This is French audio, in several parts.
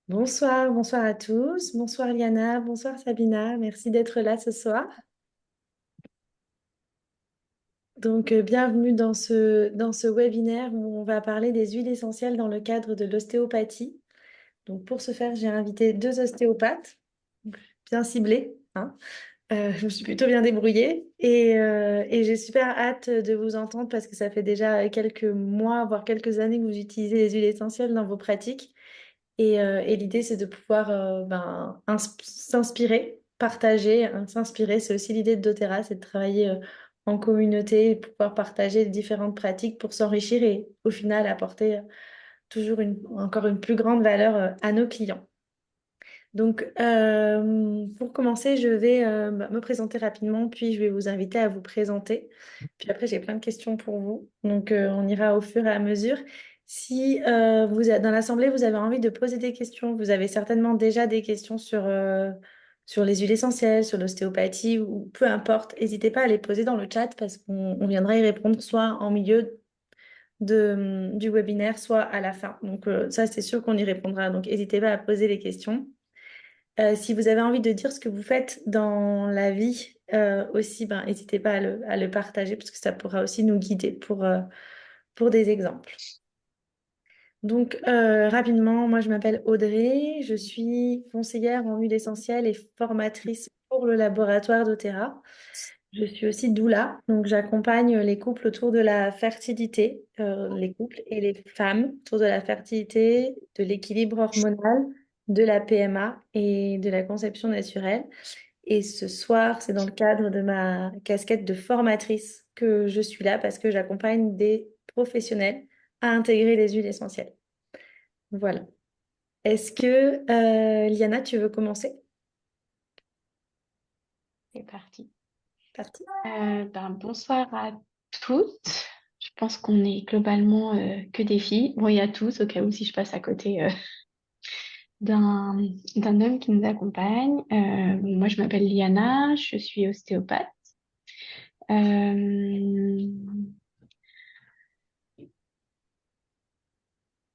Bonsoir, bonsoir à tous. Bonsoir Liana, bonsoir Sabina. Merci d'être là ce soir. Bienvenue dans ce webinaire où on va parler des huiles essentielles dans le cadre de l'ostéopathie. Donc, pour ce faire, j'ai invité deux ostéopathes, bien ciblés, hein. Je me suis plutôt bien débrouillée et j'ai super hâte de vous entendre parce que ça fait déjà quelques mois, voire quelques années que vous utilisez les huiles essentielles dans vos pratiques. Et l'idée, c'est de pouvoir s'inspirer, partager, s'inspirer. C'est aussi l'idée de doTERRA, c'est de travailler en communauté et pouvoir partager différentes pratiques pour s'enrichir et au final apporter toujours encore une plus grande valeur à nos clients. Pour commencer, je vais me présenter rapidement, puis je vais vous inviter à vous présenter. Puis après, j'ai plein de questions pour vous. On ira au fur et à mesure. Si dans l'assemblée, vous avez envie de poser des questions, vous avez certainement déjà des questions sur les huiles essentielles, sur l'ostéopathie ou peu importe, n'hésitez pas à les poser dans le chat parce qu'on viendra y répondre soit en milieu du webinaire, soit à la fin. Ça, c'est sûr qu'on y répondra. Donc, n'hésitez pas à poser les questions. Si vous avez envie de dire ce que vous faites dans la vie aussi, ben, n'hésitez pas à le partager parce que ça pourra aussi nous guider pour des exemples. Rapidement, moi je m'appelle Audrey, je suis conseillère en huile essentielle et formatrice pour le laboratoire doTERRA. Je suis aussi doula, donc j'accompagne les couples autour de la fertilité, les couples et les femmes autour de la fertilité, de l'équilibre hormonal, de la PMA et de la conception naturelle. Et ce soir, c'est dans le cadre de ma casquette de formatrice que je suis là parce que j'accompagne des professionnels à intégrer les huiles essentielles. Voilà. Est-ce que, Liana, tu veux commencer? C'est parti. Parti. Bonsoir à toutes. Je pense qu'on est globalement que des filles. Bon, il y a tous, au cas où si je passe à côté d'un d'un homme qui nous accompagne. Moi, je m'appelle Liana, je suis ostéopathe. Euh,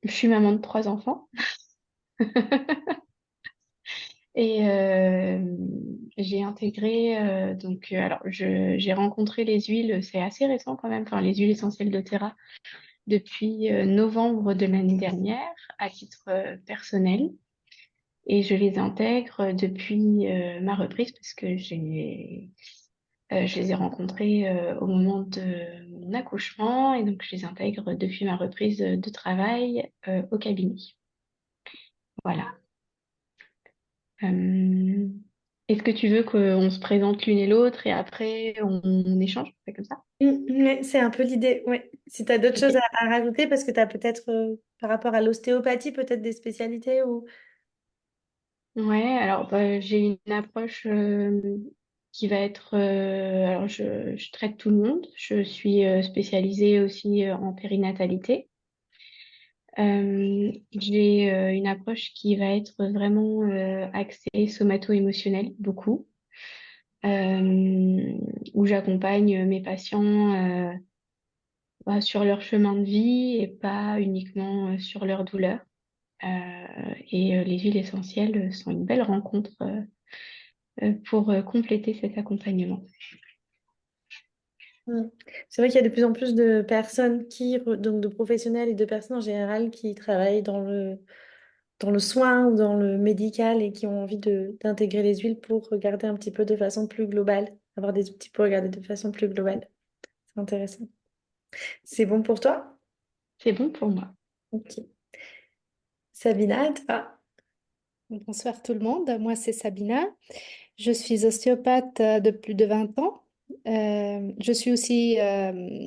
je suis maman de 3 enfants. Et j'ai intégré, j'ai rencontré les huiles, c'est assez récent quand même, enfin les huiles essentielles doTERRA depuis novembre de l'année dernière à titre personnel. Et je les intègre depuis ma reprise parce que je les ai rencontrés au moment de mon accouchement et donc je les intègre depuis ma reprise de travail au cabinet. Voilà. Euh, Est-ce que tu veux qu'on se présente l'une et l'autre et après on échange? C'est comme ça? Ouais, c'est un peu l'idée. Ouais. Si tu as d'autres choses Ok. à rajouter, parce que tu as peut-être, par rapport à l'ostéopathie, peut-être des spécialités ou... Ouais, alors j'ai une approche qui va être... alors je traite tout le monde. Je suis spécialisée aussi en périnatalité. J'ai une approche qui va être vraiment axée somato-émotionnelle, beaucoup, où j'accompagne mes patients sur leur chemin de vie et pas uniquement sur leur douleur. Les huiles essentielles sont une belle rencontre pour compléter cet accompagnement. Mm. C'est vrai qu'il y a de plus en plus de personnes donc de professionnels et de personnes en général qui travaillent dans le soin ou dans le médical et qui ont envie d'intégrer les huiles pour regarder un petit peu de façon plus globale, avoir des outils pour regarder de façon plus globale. C'est intéressant. C'est bon pour toi? C'est bon pour moi. Ok. Sabina, et toi? Bonsoir tout le monde, moi c'est Sabina. Je suis ostéopathe de plus de 20 ans. Je suis aussi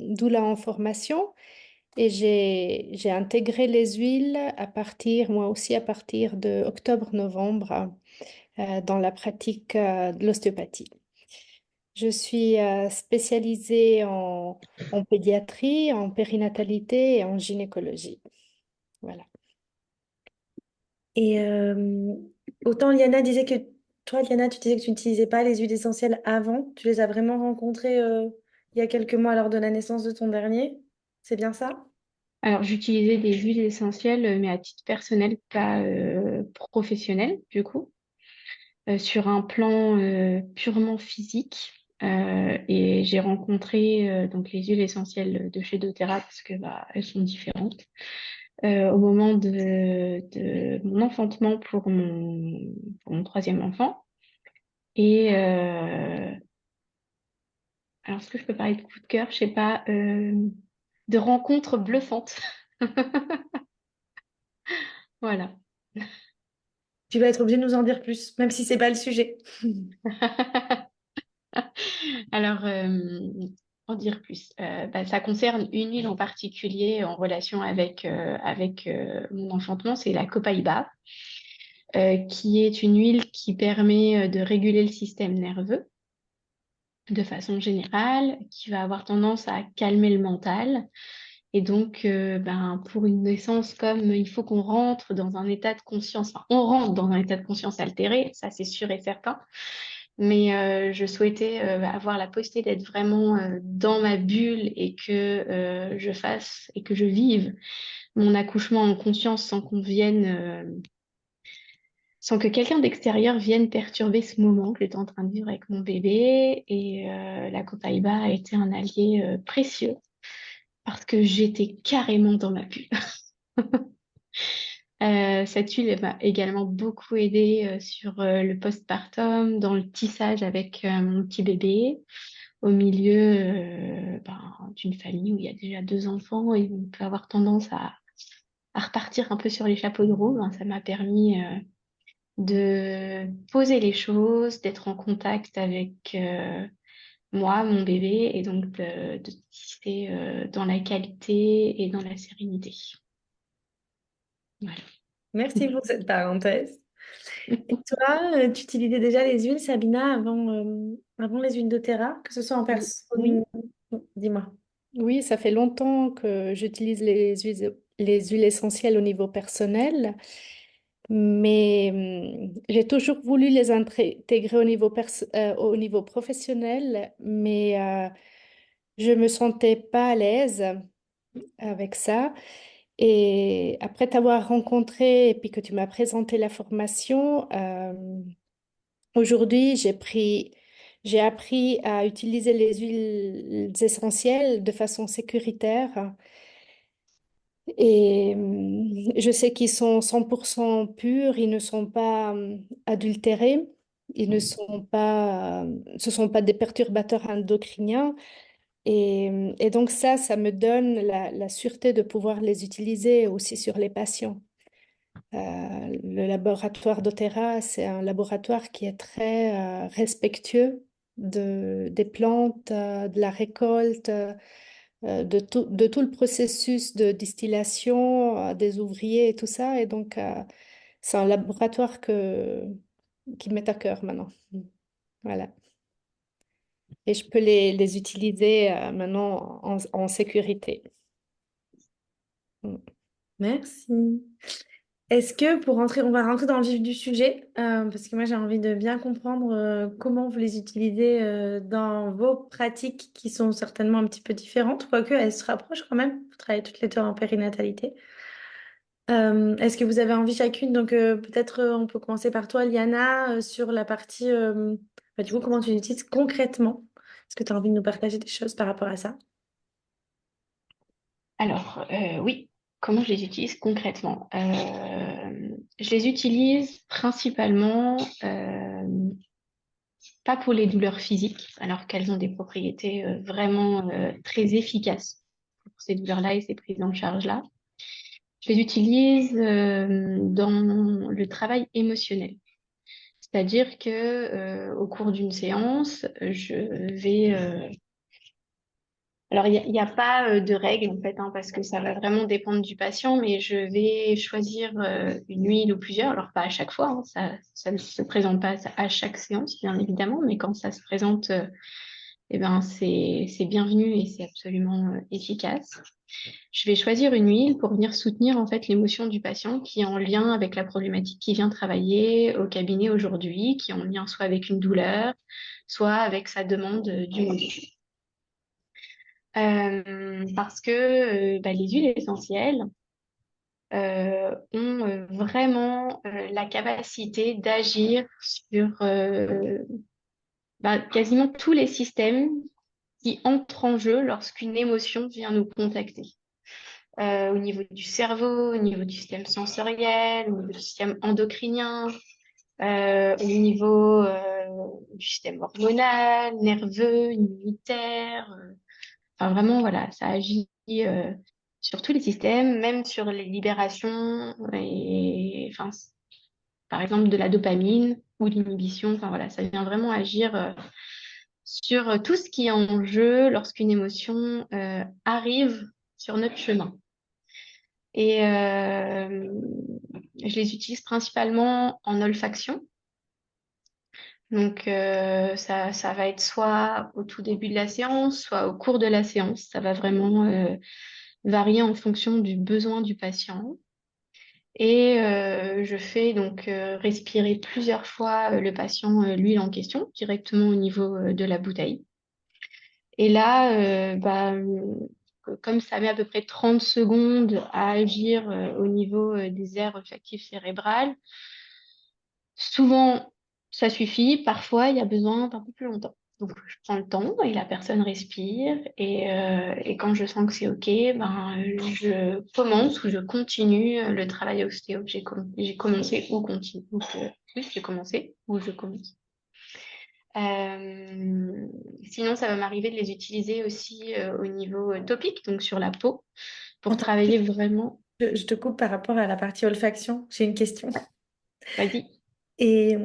doula en formation et j'ai intégré les huiles moi aussi à partir de octobre-novembre dans la pratique de l'ostéopathie. Je suis spécialisée en pédiatrie, en périnatalité et en gynécologie. Voilà. Et autant Liana disait que toi, Liana, tu disais que tu n'utilisais pas les huiles essentielles avant. Tu les as vraiment rencontrées il y a quelques mois lors de la naissance de ton dernier. C'est bien ça? Alors, j'utilisais des huiles essentielles, mais à titre personnel, professionnel, du coup, sur un plan purement physique. Et j'ai rencontré donc les huiles essentielles de chez doTERRA parce que bah, elles sont différentes. Au moment de mon enfantement pour mon troisième enfant. Et alors, est-ce que je peux parler de coup de cœur? Je sais pas, de rencontres bluffantes. Voilà. Tu vas être obligé de nous en dire plus, même si c'est pas le sujet. Alors, en dire plus. Bah, ça concerne une huile en particulier en relation avec mon enfantement, c'est la copaïba, qui est une huile qui permet de réguler le système nerveux de façon générale, qui va avoir tendance à calmer le mental. Et donc, pour une naissance, comme il faut qu'on rentre dans un état de conscience, enfin, on rentre dans un état de conscience altéré, ça c'est sûr et certain. Mais je souhaitais avoir la possibilité d'être vraiment dans ma bulle et que je fasse et que je vive mon accouchement en conscience sans que quelqu'un d'extérieur vienne perturber ce moment que j'étais en train de vivre avec mon bébé. Et la copaïba a été un allié précieux parce que j'étais carrément dans ma bulle. Cette huile elle m'a également beaucoup aidée sur le postpartum, dans le tissage avec mon petit bébé, au milieu d'une famille où il y a déjà deux enfants et on peut avoir tendance à repartir un peu sur les chapeaux de roue. Ben, ça m'a permis de poser les choses, d'être en contact avec moi, mon bébé, et donc de tisser dans la qualité et dans la sérénité. Voilà. Merci pour cette parenthèse. Et toi, tu utilisais déjà les huiles, Sabina, avant les huiles doTERRA, que ce soit en Oui, personne. Dis-moi. oui, ça fait longtemps que j'utilise les huiles essentielles au niveau personnel, mais j'ai toujours voulu les intégrer au niveau professionnel, mais je me sentais pas à l'aise avec ça. Et après t'avoir rencontré et puis que tu m'as présenté la formation, aujourd'hui j'ai appris à utiliser les huiles essentielles de façon sécuritaire. Et je sais qu'ils sont 100% purs, ils ne sont pas adultérés, ce sont pas des perturbateurs endocriniens. Et donc ça me donne la sûreté de pouvoir les utiliser aussi sur les patients. Le laboratoire doTERRA, c'est un laboratoire qui est très respectueux des plantes, de la récolte, de tout le processus de distillation, des ouvriers et tout ça. Et donc, c'est un laboratoire qui m'est à cœur maintenant. Voilà. Et je peux les utiliser maintenant en sécurité. Mm. Merci. Est-ce que pour rentrer, on va rentrer dans le vif du sujet, parce que moi j'ai envie de bien comprendre comment vous les utilisez dans vos pratiques qui sont certainement un petit peu différentes, quoique elles se rapprochent quand même. Vous travaillez toutes les deux en périnatalité. Est-ce que vous avez envie chacune, donc peut-être on peut commencer par toi, Liana, sur la partie, du coup, comment tu l'utilises concrètement? Est-ce que tu as envie de nous partager des choses par rapport à ça? Alors, oui, comment je les utilise concrètement? Je les utilise principalement pas pour les douleurs physiques, alors qu'elles ont des propriétés vraiment très efficaces pour ces douleurs-là et ces prises en charge-là. Je les utilise dans le travail émotionnel. C'est-à-dire que au cours d'une séance, je vais alors, il y a pas de règle en fait, hein, parce que ça va vraiment dépendre du patient, mais je vais choisir une huile ou plusieurs. Alors, pas à chaque fois, hein, ça ne se présente pas à chaque séance, bien évidemment, mais quand ça se présente, eh ben, c'est bienvenu et c'est absolument efficace. Je vais choisir une huile pour venir soutenir en fait l'émotion du patient qui est en lien avec la problématique qui vient travailler au cabinet aujourd'hui, qui est en lien soit avec une douleur, soit avec sa demande du module. Parce que les huiles essentielles, ont vraiment la capacité d'agir sur quasiment tous les systèmes qui entrent en jeu lorsqu'une émotion vient nous contacter. Au niveau du cerveau, au niveau du système sensoriel, au niveau du système endocrinien, au niveau du système hormonal, nerveux, immunitaire. Enfin, vraiment, voilà, ça agit sur tous les systèmes, même sur les libérations, et, enfin, par exemple, de la dopamine ou de l'inhibition. Enfin, voilà, ça vient vraiment agir sur tout ce qui est en jeu lorsqu'une émotion arrive sur notre chemin. Et je les utilise principalement en olfaction. Donc, ça va être soit au tout début de la séance, soit au cours de la séance. Ça va vraiment varier en fonction du besoin du patient. Et je fais donc respirer plusieurs fois le patient l'huile en question, directement au niveau de la bouteille. Et là, comme ça met à peu près 30 secondes à agir au niveau des aires olfactives cérébrales, souvent ça suffit, parfois il y a besoin d'un peu plus longtemps. Donc je prends le temps et la personne respire et quand je sens que c'est OK, je commence ou je continue le travail ostéo que j'ai commencé ou continue. Donc oui, j'ai commencé ou je commence. Euh, Sinon, ça va m'arriver de les utiliser aussi au niveau topique, donc sur la peau, pour Attends, travailler vraiment. je te coupe par rapport à la partie olfaction. J'ai une question. Vas-y. Et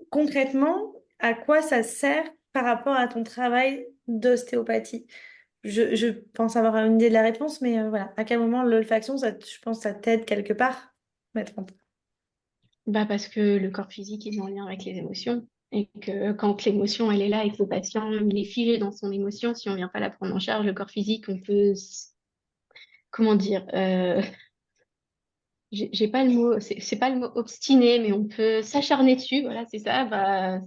concrètement, à quoi ça sert par rapport à ton travail d'ostéopathie? Je pense avoir une idée de la réponse, mais voilà. À quel moment l'olfaction, je pense, ça t'aide quelque part? Mettre en... Parce que le corps physique est en lien avec les émotions et que quand l'émotion elle est là et que le patient il est figé dans son émotion, si on vient pas la prendre en charge, le corps physique, on peut, comment dire, j'ai pas le mot, c'est pas le mot obstiné, mais on peut s'acharner dessus, voilà, c'est ça.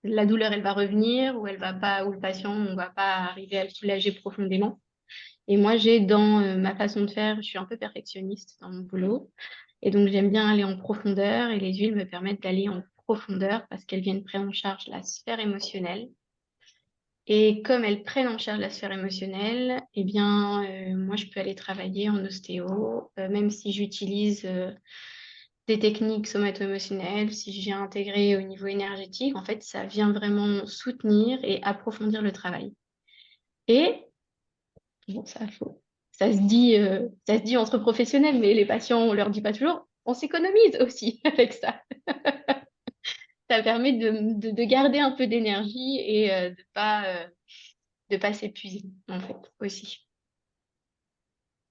La douleur elle va revenir ou elle va pas, ou le patient on va pas arriver à le soulager profondément. Et moi, j'ai dans ma façon de faire, je suis un peu perfectionniste dans mon boulot. Et donc, j'aime bien aller en profondeur et les huiles me permettent d'aller en profondeur parce qu'elles viennent prendre en charge la sphère émotionnelle. Et comme elles prennent en charge la sphère émotionnelle, eh bien, moi, je peux aller travailler en ostéo, même si j'utilise des techniques somato-émotionnelles, si j'ai intégré au niveau énergétique, en fait, ça vient vraiment soutenir et approfondir le travail. Et bon, ça se dit entre professionnels, mais les patients, on leur dit pas toujours. On s'économise aussi avec ça. Ça permet de garder un peu d'énergie et de pas s'épuiser, en fait, aussi.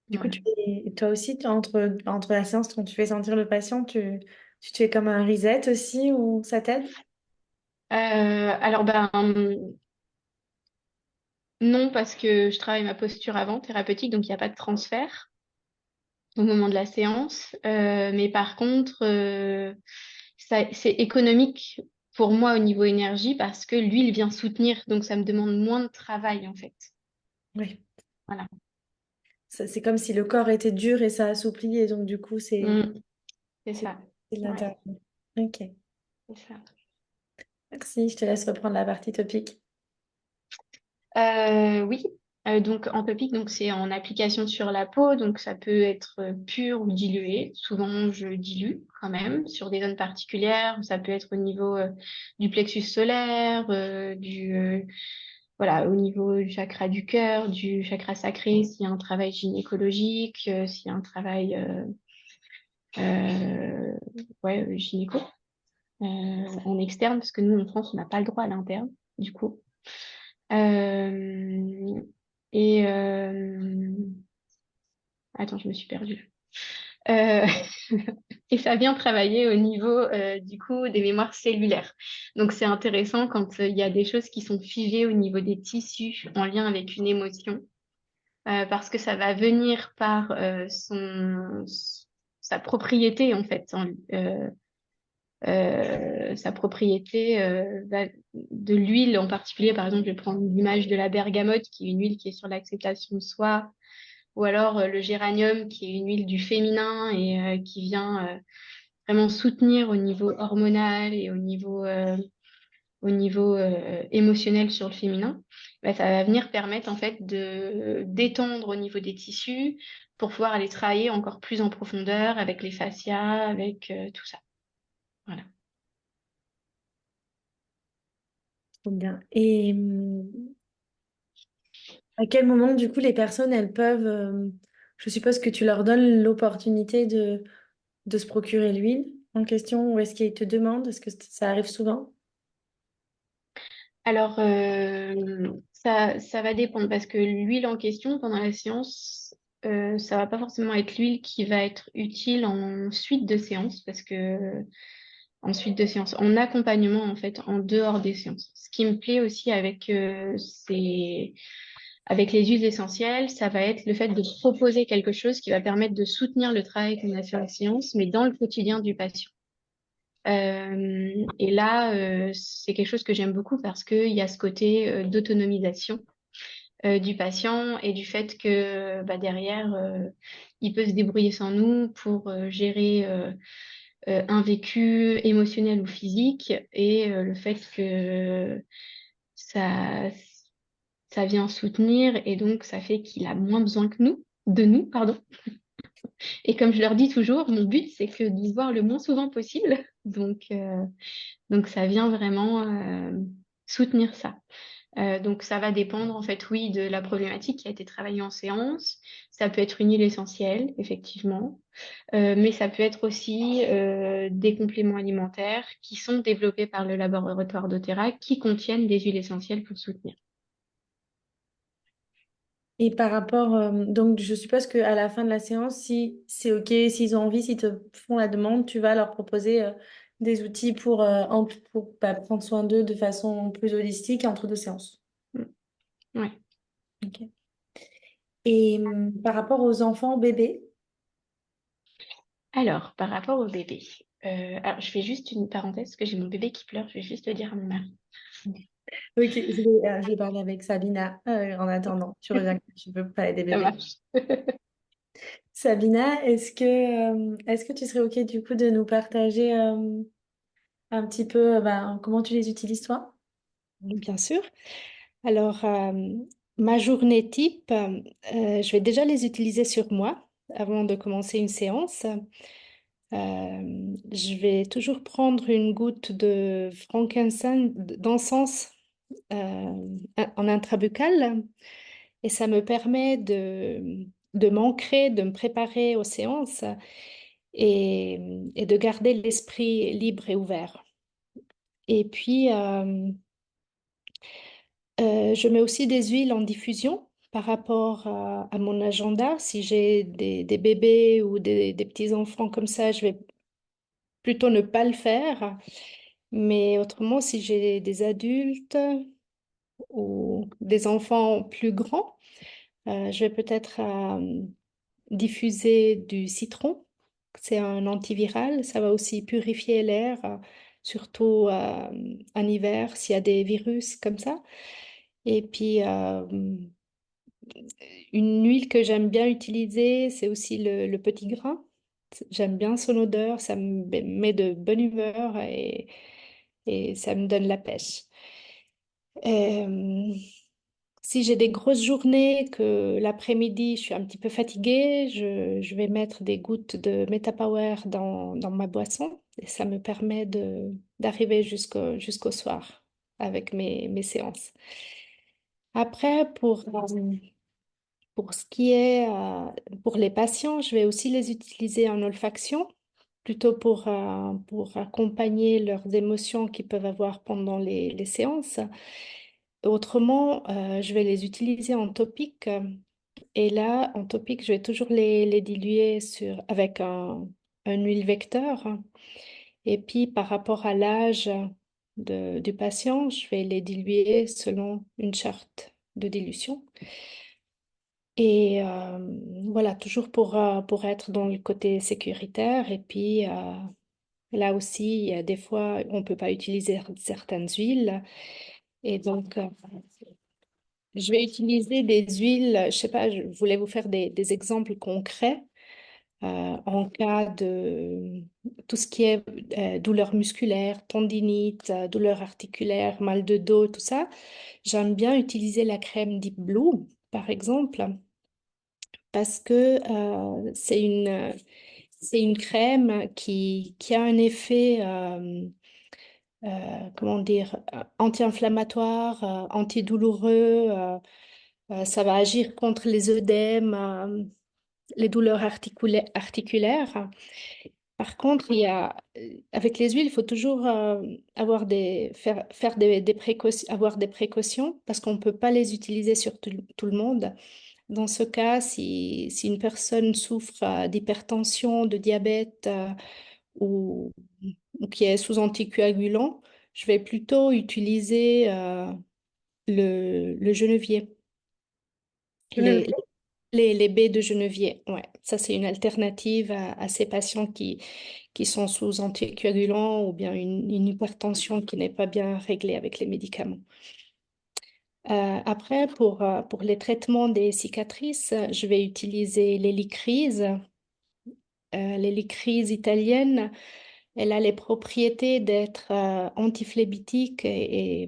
Du coup, Voilà. toi aussi, entre la séance, quand tu fais sentir le patient, tu te fais comme un reset aussi ou ça t'aide? Alors, non, parce que je travaille ma posture avant, thérapeutique, donc il n'y a pas de transfert au moment de la séance. Mais par contre, c'est économique pour moi au niveau énergie parce que l'huile vient soutenir, donc ça me demande moins de travail, en fait. Oui. Voilà. C'est comme si le corps était dur et ça assouplit et donc du coup, Mm, c'est c'est ça. c'est de Ouais, l'intérieur. Ok. c'est ça. Merci, je te laisse reprendre la partie topique. Oui, donc en topique, donc c'est en application sur la peau, donc ça peut être pur ou dilué. Souvent, je dilue quand même sur des zones particulières. Ça peut être au niveau du plexus solaire, voilà, au niveau du chakra du cœur, du chakra sacré, s'il y a un travail gynécologique, s'il y a un travail euh, ouais, gynéco en externe, parce que nous en France, on n'a pas le droit à l'interne, du coup. Euh, et attends, je me suis perdue. Euh, et ça vient travailler au niveau du coup des mémoires cellulaires. Donc c'est intéressant quand il y a des choses qui sont figées au niveau des tissus en lien avec une émotion, parce que ça va venir par sa propriété en fait, sa propriété de l'huile en particulier. Par exemple, je vais prendre l'image de la bergamote, qui est une huile qui est sur l'acceptation de soi, ou alors le géranium, qui est une huile du féminin et qui vient vraiment soutenir au niveau hormonal et au niveau émotionnel sur le féminin, bah, ça va venir permettre en fait de d'étendre au niveau des tissus pour pouvoir aller travailler encore plus en profondeur avec les fascias, avec tout ça. Voilà. Trop bien. Et à quel moment, du coup, les personnes, elles peuvent, je suppose que tu leur donnes l'opportunité de se procurer l'huile en question, ou est-ce qu'ils te demandent? Est-ce que ça arrive souvent? Alors, ça va dépendre parce que l'huile en question pendant la séance, ça va pas forcément être l'huile qui va être utile en suite de séance parce que en suite de séance, en accompagnement en fait, en dehors des séances. Ce qui me plaît aussi avec les huiles essentielles, ça va être le fait de proposer quelque chose qui va permettre de soutenir le travail qu'on a fait en séance, mais dans le quotidien du patient. Et là, c'est quelque chose que j'aime beaucoup parce qu'il y a ce côté d'autonomisation du patient et du fait que bah, derrière, il peut se débrouiller sans nous pour gérer un vécu émotionnel ou physique et le fait que ça, ça vient soutenir et donc ça fait qu'il a moins besoin que nous, de nous, pardon. Et comme je leur dis toujours, mon but, c'est que de voir le moins souvent possible. Donc ça vient vraiment soutenir ça. Donc ça va dépendre en fait, oui, de la problématique qui a été travaillée en séance. Ça peut être une huile essentielle, effectivement. Mais ça peut être aussi des compléments alimentaires qui sont développés par le laboratoire d'Otera qui contiennent des huiles essentielles pour soutenir. Et par rapport, donc je suppose qu'à la fin de la séance, si c'est OK, s'ils ont envie, s'ils te font la demande, tu vas leur proposer des outils pour bah, prendre soin d'eux de façon plus holistique entre deux séances. Mm. Ouais. OK. Et par rapport aux enfants, bébés, Alors, par rapport au bébé, alors je fais juste une parenthèse parce que j'ai mon bébé qui pleure, je vais juste le dire à mon mari. OK, je vais parler avec Sabina en attendant. Tu reviens quand tu veux parler des Ça bébés. marche. Sabina, est-ce que tu serais OK du coup de nous partager un petit peu bah, comment tu les utilises toi? Bien sûr. Alors, ma journée type, je vais déjà les utiliser sur moi avant de commencer une séance. Je vais toujours prendre une goutte de frankincense, d'encens en intrabuccal et ça me permet de m'ancrer, de me préparer aux séances et, et de garder l'esprit libre et ouvert. Et puis, je mets aussi des huiles en diffusion par rapport à mon agenda. Si j'ai des bébés ou des petits-enfants comme ça, je vais plutôt ne pas le faire. Mais autrement, si j'ai des adultes ou des enfants plus grands, je vais peut-être diffuser du citron. C'est un antiviral. Ça va aussi purifier l'air, surtout en hiver, s'il y a des virus comme ça. Et puis, une huile que j'aime bien utiliser, c'est aussi le petit grain. J'aime bien son odeur, ça me met de bonne humeur et ça me donne la pêche. Euh, Si j'ai des grosses journées, que l'après-midi je suis un petit peu fatiguée, je vais mettre des gouttes de Metapower dans ma boisson et ça me permet d'arriver jusqu'au soir avec mes séances. Après, pour ce qui est pour les patients, je vais aussi les utiliser en olfaction, plutôt pour accompagner leurs émotions qu'ils peuvent avoir pendant les séances. Autrement, je vais les utiliser en topique. Et là, en topique, je vais toujours les diluer avec un huile vecteur. Et puis, par rapport à l'âge du patient, je vais les diluer selon une charte de dilution. Et voilà, toujours pour être dans le côté sécuritaire. Et puis, là aussi, il y a des fois, on ne peut pas utiliser certaines huiles. Et donc, Je vais utiliser des huiles, je sais pas, je voulais vous faire des exemples concrets en cas de tout ce qui est douleur musculaire, tendinite, douleur articulaire, mal de dos, tout ça. J'aime bien utiliser la crème Deep Blue, par exemple, parce que c'est une crème qui a un effet, comment dire, anti-inflammatoire, antidouloureux. Ça va agir contre les œdèmes, les douleurs articulaires. Par contre, avec les huiles, il faut toujours avoir des précautions parce qu'on ne peut pas les utiliser sur tout le monde. Dans ce cas, si une personne souffre d'hypertension, de diabète ou, ou qui est sous anticoagulant, je vais plutôt utiliser le genevier, les, Geneviève. les baies de genevier. Ouais, ça, c'est une alternative à ces patients qui sont sous anticoagulants ou bien une hypertension qui n'est pas bien réglée avec les médicaments. Après, pour les traitements des cicatrices, je vais utiliser l'hélicryse. L'hélicryse italienne, elle a les propriétés d'être antiphlébitique et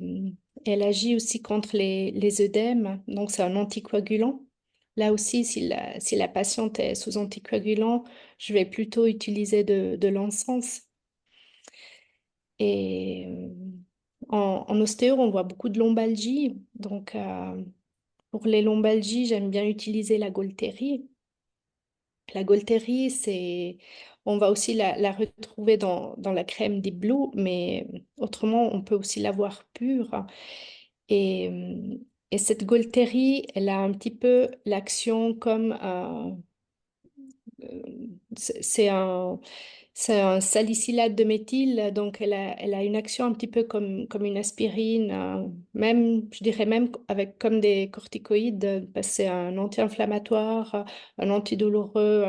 elle agit aussi contre les œdèmes. Donc, c'est un anticoagulant. Là aussi, si la patiente est sous anticoagulant, je vais plutôt utiliser de l'encens. Et en ostéo, on voit beaucoup de lombalgie. Donc, pour les lombalgies, j'aime bien utiliser la Golteri. La Golteri, on va aussi la retrouver dans la crème des Blue, mais autrement, on peut aussi l'avoir pure. Et, euh, et cette Golteri, elle a un petit peu l'action comme euh, c'est c'est un salicylate de méthyle, donc elle a une action un petit peu comme une aspirine, même, je dirais même avec comme des corticoïdes, parce que c'est un anti-inflammatoire, un antidouloureux,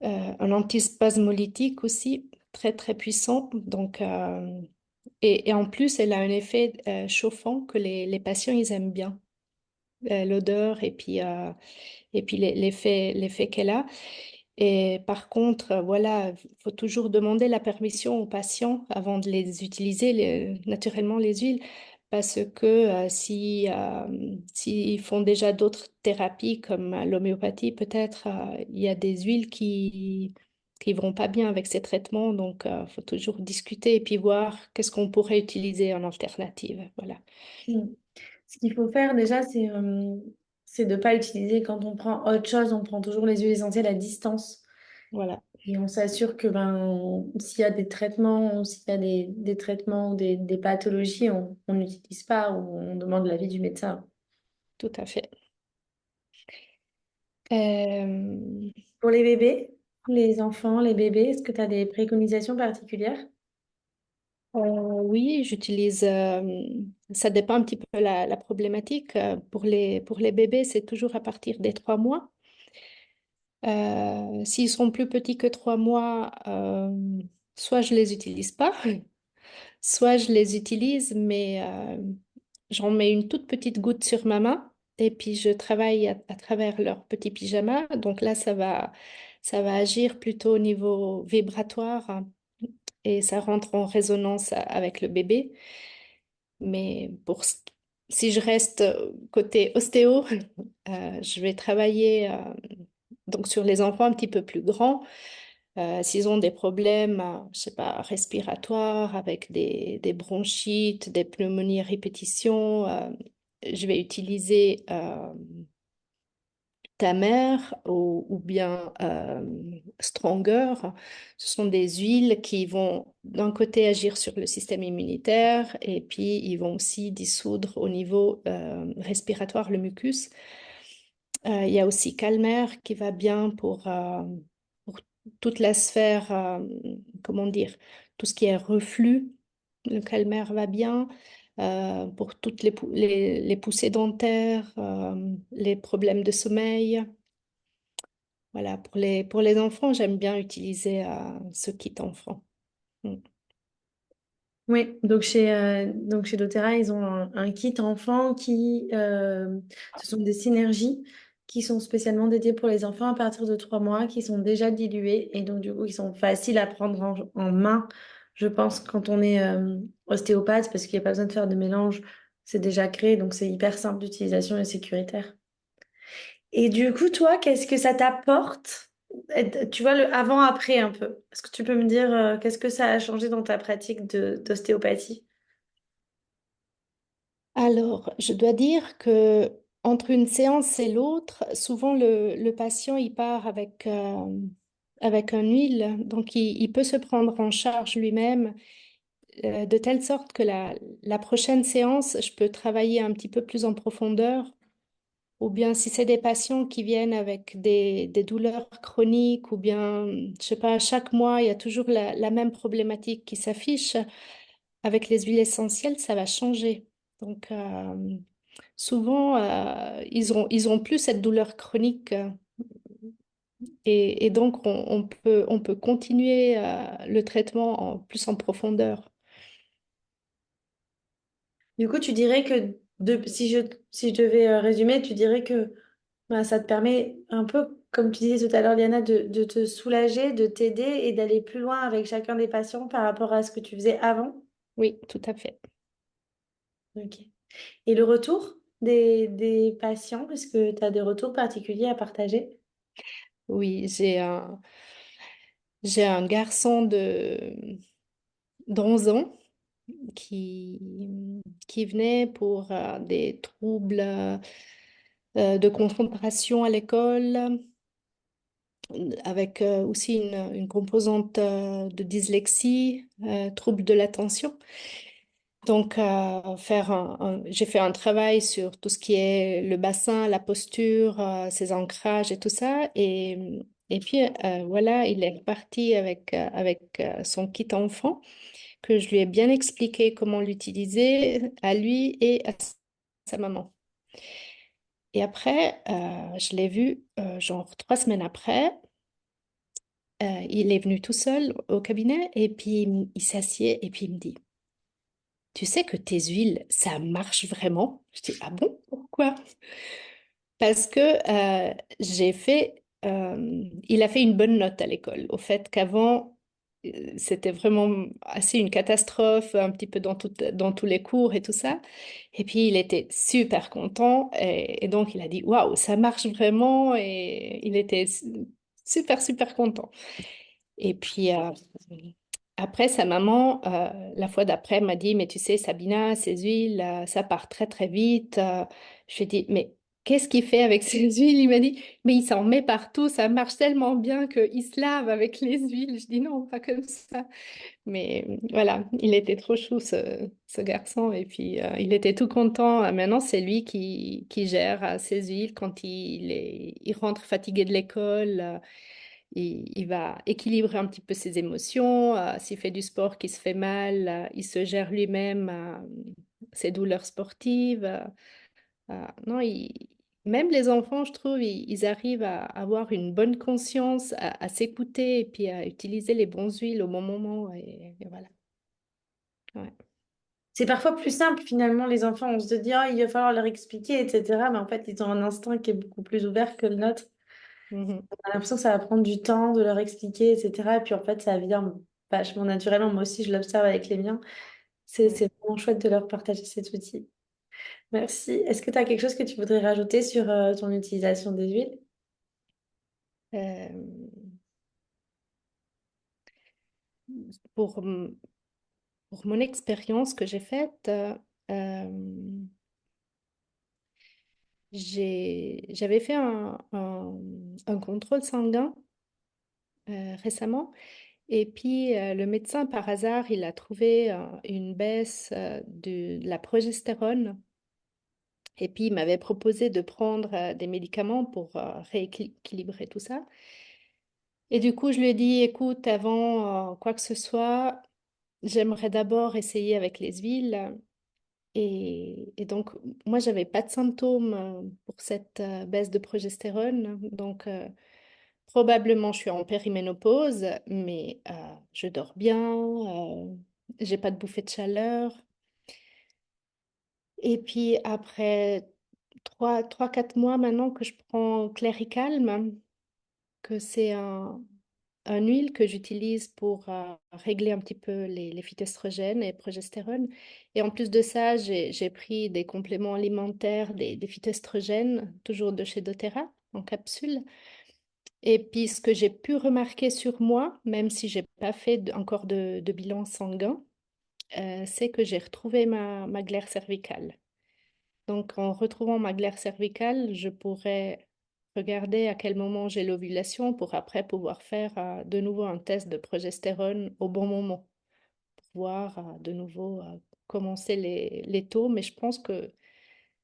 un antispasmolytique aussi, très très puissant. Donc, et en plus, elle a un effet chauffant que les patients ils aiment bien, l'odeur et puis l'effet qu'elle a. Et par contre, voilà, il faut toujours demander la permission aux patients avant de les utiliser, naturellement les huiles, parce que s'ils font déjà d'autres thérapies comme l'homéopathie, peut-être, il y a des huiles qui vont pas bien avec ces traitements, donc il faut toujours discuter et puis voir qu'est-ce qu'on pourrait utiliser en alternative. Voilà. Mm. Ce qu'il faut faire déjà, c'est de ne pas utiliser quand on prend autre chose, on prend toujours les huiles essentielles à distance. Voilà, Et on s'assure que s'il y a des traitements, ou s'il y a des traitements ou des pathologies, on n'utilise pas ou on demande l'avis du médecin. tout à fait. Euh, Pour les bébés, les enfants, les bébés, est-ce que tu as des préconisations particulières? oui, j'utilise, ça dépend un petit peu la problématique. Pour les bébés, c'est toujours à partir des 3 mois. S'ils sont plus petits que 3 mois, soit je les utilise pas, soit je les utilise, mais j'en mets une toute petite goutte sur ma main et puis je travaille à travers leur petit pyjama. Donc là, ça va agir plutôt au niveau vibratoire et ça rentre en résonance avec le bébé. Mais si je reste côté ostéo, je vais travailler donc sur les enfants un petit peu plus grands. S'ils ont des problèmes, je sais pas, respiratoires, avec des bronchites, des pneumonies à répétition, je vais utiliser ta mère ou bien Stronger. Ce sont des huiles qui vont d'un côté agir sur le système immunitaire et puis ils vont aussi dissoudre au niveau respiratoire le mucus. Il y a aussi Calmer qui va bien pour toute la sphère, comment dire, tout ce qui est reflux. Le Calmer va bien pour toutes les poussées dentaires, les problèmes de sommeil. Voilà, pour les enfants, j'aime bien utiliser ce kit enfant. Mm. Oui, donc chez doTERRA, ils ont un kit enfant ce sont des synergies qui sont spécialement dédiées pour les enfants à partir de 3 mois, qui sont déjà diluées et donc du coup, ils sont faciles à prendre en main, je pense, quand on est ostéopathe, parce qu'il n'y a pas besoin de faire de mélange, c'est déjà créé, donc c'est hyper simple d'utilisation et sécuritaire. Et du coup, toi, qu'est-ce que ça t'apporte? Tu vois, le avant-après un peu. Est-ce que tu peux me dire qu'est-ce que ça a changé dans ta pratique d'ostéopathie? Alors, je dois dire que entre une séance et l'autre, souvent le patient il part avec un huile, donc il peut se prendre en charge lui-même de telle sorte que la prochaine séance, je peux travailler un petit peu plus en profondeur. Ou bien si c'est des patients qui viennent avec des douleurs chroniques, ou bien, je sais pas, chaque mois, il y a toujours la même problématique qui s'affiche. Avec les huiles essentielles, ça va changer. Donc, souvent, ils ont plus cette douleur chronique. Et donc, on peut continuer le traitement plus en profondeur. Du coup, tu dirais que si je devais résumer, tu dirais que bah, ça te permet un peu, comme tu disais tout à l'heure, Liana, de te soulager, de t'aider et d'aller plus loin avec chacun des patients par rapport à ce que tu faisais avant. Oui, tout à fait. Ok. Et le retour des patients, est-ce que tu as des retours particuliers à partager? Oui, j'ai un garçon d'11 ans qui, qui venait pour des troubles de concentration à l'école, avec aussi une composante de dyslexie, trouble de l'attention. Donc, j'ai fait un travail sur tout ce qui est le bassin, la posture, ses ancrages et tout ça. Et puis, voilà, il est reparti avec son kit enfant, que je lui ai bien expliqué comment l'utiliser à lui et à sa maman. Et après, je l'ai vu, genre 3 semaines après, il est venu tout seul au cabinet et puis il s'assied et puis il me dit, tu sais que tes huiles, ça marche vraiment? Je dis, ah bon? Pourquoi? Parce que il a fait une bonne note à l'école. Au fait qu'avant, c'était vraiment assez une catastrophe, un petit peu dans tous les cours et tout ça. Et puis, il était super content et donc il a dit, waouh, ça marche vraiment et il était super, super content. Et puis, après, sa maman, la fois d'après, m'a dit, mais tu sais, Sabina, ces huiles, ça part très, très vite. Je lui ai dit, mais qu'est-ce qu'il fait avec ces huiles? Il m'a dit, mais il s'en met partout, ça marche tellement bien qu'il se lave avec les huiles. Je dis, non, pas comme ça. Mais voilà, il était trop chou, ce garçon. Et puis, il était tout content. Maintenant, c'est lui qui gère ses huiles quand il rentre fatigué de l'école. Il va équilibrer un petit peu ses émotions. S'il fait du sport qui se fait mal, il se gère lui-même ses douleurs sportives. Non, même les enfants, je trouve, ils arrivent à avoir une bonne conscience, à s'écouter et puis à utiliser les bons huiles au bon moment. Et voilà. Ouais. C'est parfois plus simple finalement, les enfants, on se dit, ah, il va falloir leur expliquer, etc. Mais en fait, ils ont un instinct qui est beaucoup plus ouvert que le nôtre. Mhm. On a l'impression que ça va prendre du temps de leur expliquer, etc. Et puis en fait, ça vient vachement naturellement. Moi aussi, je l'observe avec les miens. Ouais. C'est vraiment chouette de leur partager cet outil. Merci. Est-ce que tu as quelque chose que tu voudrais rajouter sur ton utilisation des huiles? Euh, pour, m- pour mon expérience que j'ai faite, euh, j'avais fait un contrôle sanguin récemment. Et puis, le médecin, par hasard, il a trouvé une baisse de la progestérone. Et puis, il m'avait proposé de prendre des médicaments pour rééquilibrer tout ça. Et du coup, je lui ai dit, écoute, avant quoi que ce soit, j'aimerais d'abord essayer avec les huiles. Et donc, moi, j'avais pas de symptômes pour cette baisse de progestérone. Donc, probablement, je suis en périménopause, mais je dors bien. j'ai pas de bouffée de chaleur. Et puis après 3, 4 mois maintenant que je prends Cléricalme, que c'est un huile que j'utilise pour régler un petit peu les phytoestrogènes et progestérone. Et en plus de ça, j'ai pris des compléments alimentaires, des phytoestrogènes, toujours de chez doTERRA, en capsule. Et puis ce que j'ai pu remarquer sur moi, même si j'ai pas fait encore de bilan sanguin, c'est que j'ai retrouvé ma glaire cervicale. Donc, en retrouvant ma glaire cervicale, je pourrais regarder à quel moment j'ai l'ovulation pour après pouvoir faire de nouveau un test de progestérone au bon moment, pour voir de nouveau commencer les taux. Mais je pense que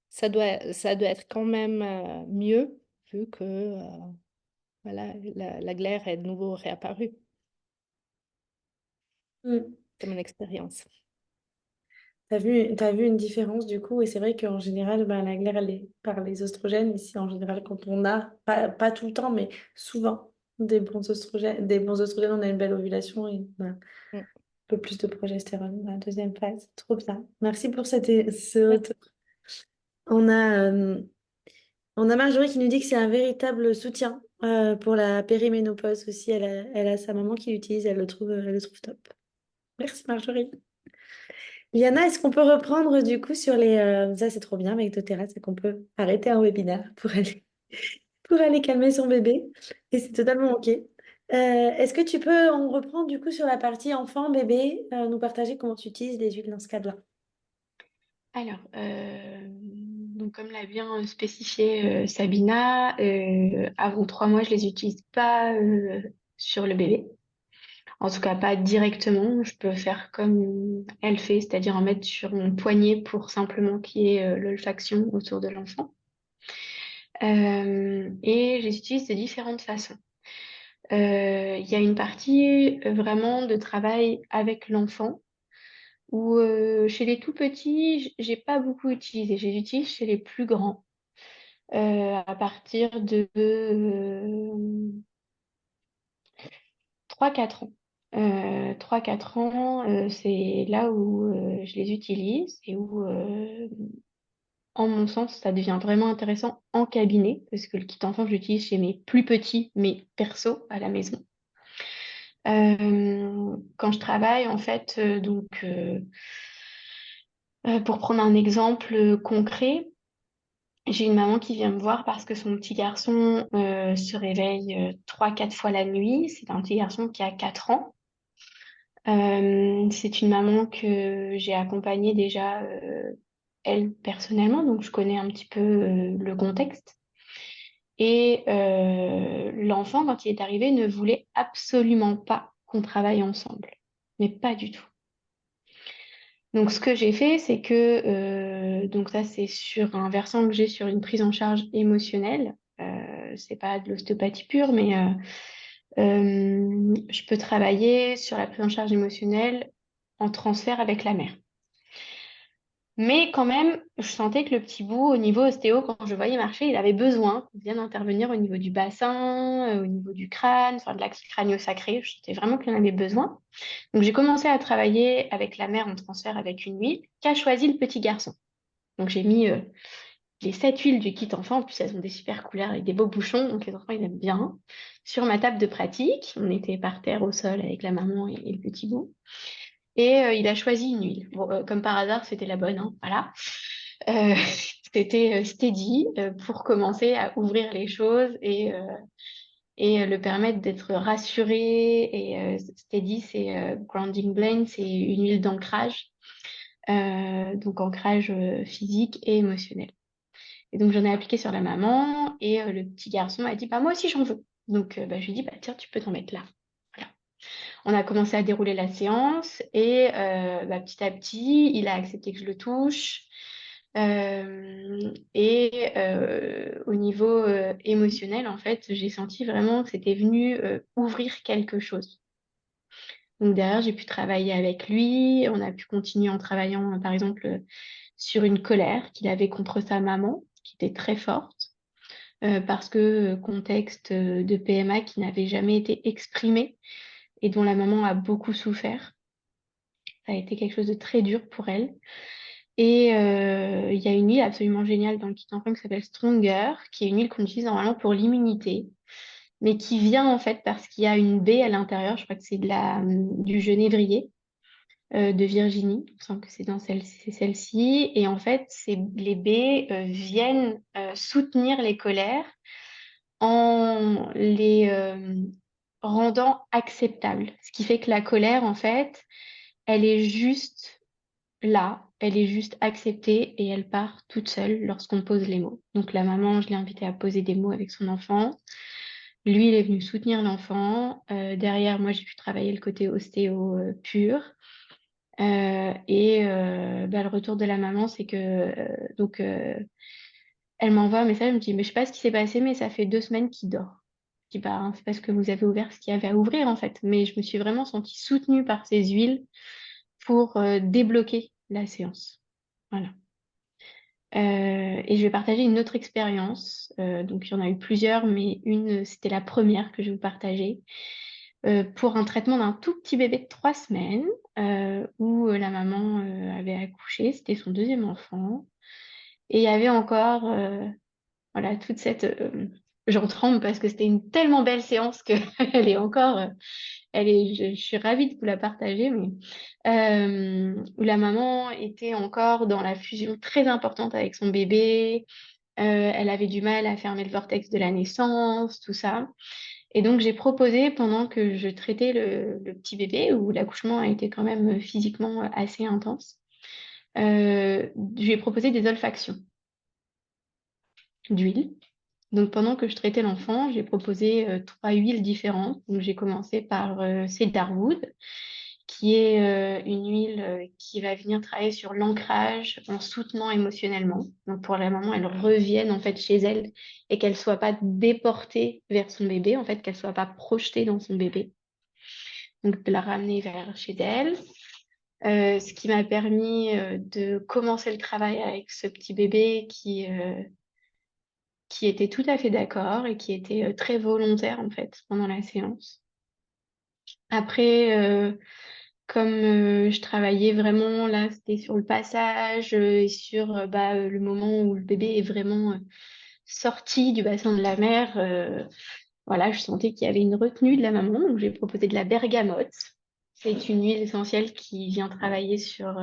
ça doit être quand même mieux vu que voilà, la glaire est de nouveau réapparue. Mm. C'est mon expérience. T'as vu une différence du coup, et c'est vrai qu'en général, bah, la glaire, elle est par les oestrogènes. Ici, en général, quand on a, pas tout le temps, mais souvent, des bons oestrogènes, on a une belle ovulation et on a un Mm. peu plus de progestérone dans la deuxième phase. Trop bien. Merci pour ce Ouais. retour. On a, euh, on a Marjorie qui nous dit que c'est un véritable soutien pour la périménopause aussi. Elle a sa maman qui l'utilise, elle le trouve top. Merci Marjorie. Liana, est-ce qu'on peut reprendre du coup sur les... ça c'est trop bien avec doTERRA, c'est qu'on peut arrêter un webinaire pour aller calmer son bébé. Et c'est totalement OK. Est-ce que tu peux, on reprend du coup sur la partie enfant, bébé, nous partager comment tu utilises les huiles dans ce cadre-là? Alors, donc comme l'a bien spécifié Sabina, avant 3 mois, je les utilise pas sur le bébé. En tout cas, pas directement. Je peux faire comme elle fait, c'est-à-dire en mettre sur mon poignet pour simplement qu'il y ait l'olfaction autour de l'enfant. Et je les utilise de différentes façons. Il y a une partie vraiment de travail avec l'enfant où chez les tout petits, j'ai pas beaucoup utilisé. J'ai utilisé chez les plus grands à partir de 3-4 ans. 3-4 ans, c'est là où je les utilise et où, en mon sens, ça devient vraiment intéressant en cabinet parce que le kit enfant, je l'utilise chez mes plus petits, mais perso à la maison. Quand je travaille, en fait, pour prendre un exemple concret, j'ai une maman qui vient me voir parce que son petit garçon se réveille 3-4 fois la nuit. C'est un petit garçon qui a 4 ans. C'est une maman que j'ai accompagnée déjà, elle, personnellement, donc je connais un petit peu le contexte. Et l'enfant, quand il est arrivé, ne voulait absolument pas qu'on travaille ensemble, mais pas du tout. Donc, ce que j'ai fait, c'est que, donc ça, c'est sur un versant que j'ai sur une prise en charge émotionnelle. C'est pas de l'ostéopathie pure, mais je peux travailler sur la prise en charge émotionnelle en transfert avec la mère. Mais quand même, je sentais que le petit bout, au niveau ostéo, quand je le voyais marcher, il avait besoin qu'on vienne intervenir au niveau du bassin, au niveau du crâne, enfin de l'axe crânio-sacré. Je sentais vraiment qu'il en avait besoin. Donc j'ai commencé à travailler avec la mère en transfert avec une huile qu'a choisi le petit garçon. Donc j'ai mis les 7 huiles du kit enfant, en plus elles ont des super couleurs avec des beaux bouchons, donc les enfants ils aiment bien. Sur ma table de pratique, on était par terre au sol avec la maman et le petit bout. Et il a choisi une huile. Bon, comme par hasard, c'était la bonne, hein, voilà. Euh, c'était Steady pour commencer à ouvrir les choses et le permettre d'être rassuré. Et Steady, c'est Grounding Blend, c'est une huile d'ancrage, donc ancrage physique et émotionnel. Et donc j'en ai appliqué sur la maman et le petit garçon m'a dit, bah moi aussi j'en veux. Donc je lui ai dit, bah tiens, tu peux t'en mettre là. Voilà. On a commencé à dérouler la séance et petit à petit, il a accepté que je le touche. Au niveau émotionnel, en fait, j'ai senti vraiment que c'était venu ouvrir quelque chose. Donc derrière, j'ai pu travailler avec lui. On a pu continuer en travaillant, par exemple, sur une colère qu'il avait contre sa maman, qui était très forte, parce que contexte de PMA qui n'avait jamais été exprimé et dont la maman a beaucoup souffert. Ça a été quelque chose de très dur pour elle. Et il y a une huile absolument géniale dans le kit enfant qui s'appelle Stronger, qui est une huile qu'on utilise normalement pour l'immunité, mais qui vient en fait parce qu'il y a une baie à l'intérieur. Je crois que c'est du genévrier de Virginie. Il me semble que c'est celle-ci. Et en fait, les baies viennent soutenir les colères en les rendant acceptables. Ce qui fait que la colère, en fait, elle est juste là, elle est juste acceptée et elle part toute seule lorsqu'on pose les mots. Donc la maman, je l'ai invitée à poser des mots avec son enfant. Lui, il est venu soutenir l'enfant. Derrière, moi, j'ai pu travailler le côté ostéo pur. Le retour de la maman, c'est que elle m'envoie un message, elle me dit, mais je sais pas ce qui s'est passé, mais ça fait 2 semaines qu'il dort. Je dis, bah, c'est parce que vous avez ouvert ce qu'il y avait à ouvrir, en fait. Mais je me suis vraiment sentie soutenue par ces huiles pour débloquer la séance. Voilà. Et je vais partager une autre expérience. Donc, il y en a eu plusieurs, mais c'était la première que je vais vous partager. Pour un traitement d'un tout petit bébé de 3 semaines, où la maman avait accouché, c'était son deuxième enfant. Et il y avait encore voilà, toute cette... j'en tremble parce que c'était une tellement belle séance qu'elle est encore... je suis ravie de vous la partager, mais où la maman était encore dans la fusion très importante avec son bébé. Elle avait du mal à fermer le vortex de la naissance, tout ça. Et donc, j'ai proposé, pendant que je traitais le petit bébé, où l'accouchement a été quand même physiquement assez intense, je lui ai proposé des olfactions d'huile. Donc, pendant que je traitais l'enfant, j'ai proposé 3 huiles différentes. Donc, j'ai commencé par Cedarwood, qui est une huile qui va venir travailler sur l'ancrage en soutenant émotionnellement. Donc, pour la maman, elle revienne en fait chez elle et qu'elle soit pas déportée vers son bébé, en fait, qu'elle soit pas projetée dans son bébé. Donc, de la ramener vers chez elle. Ce qui m'a permis de commencer le travail avec ce petit bébé qui était tout à fait d'accord et qui était très volontaire en fait pendant la séance. Après, comme je travaillais vraiment là, c'était sur le passage et sur le moment où le bébé est vraiment sorti du bassin de la mère, voilà, je sentais qu'il y avait une retenue de la maman, donc j'ai proposé de la bergamote. C'est une huile essentielle qui vient travailler sur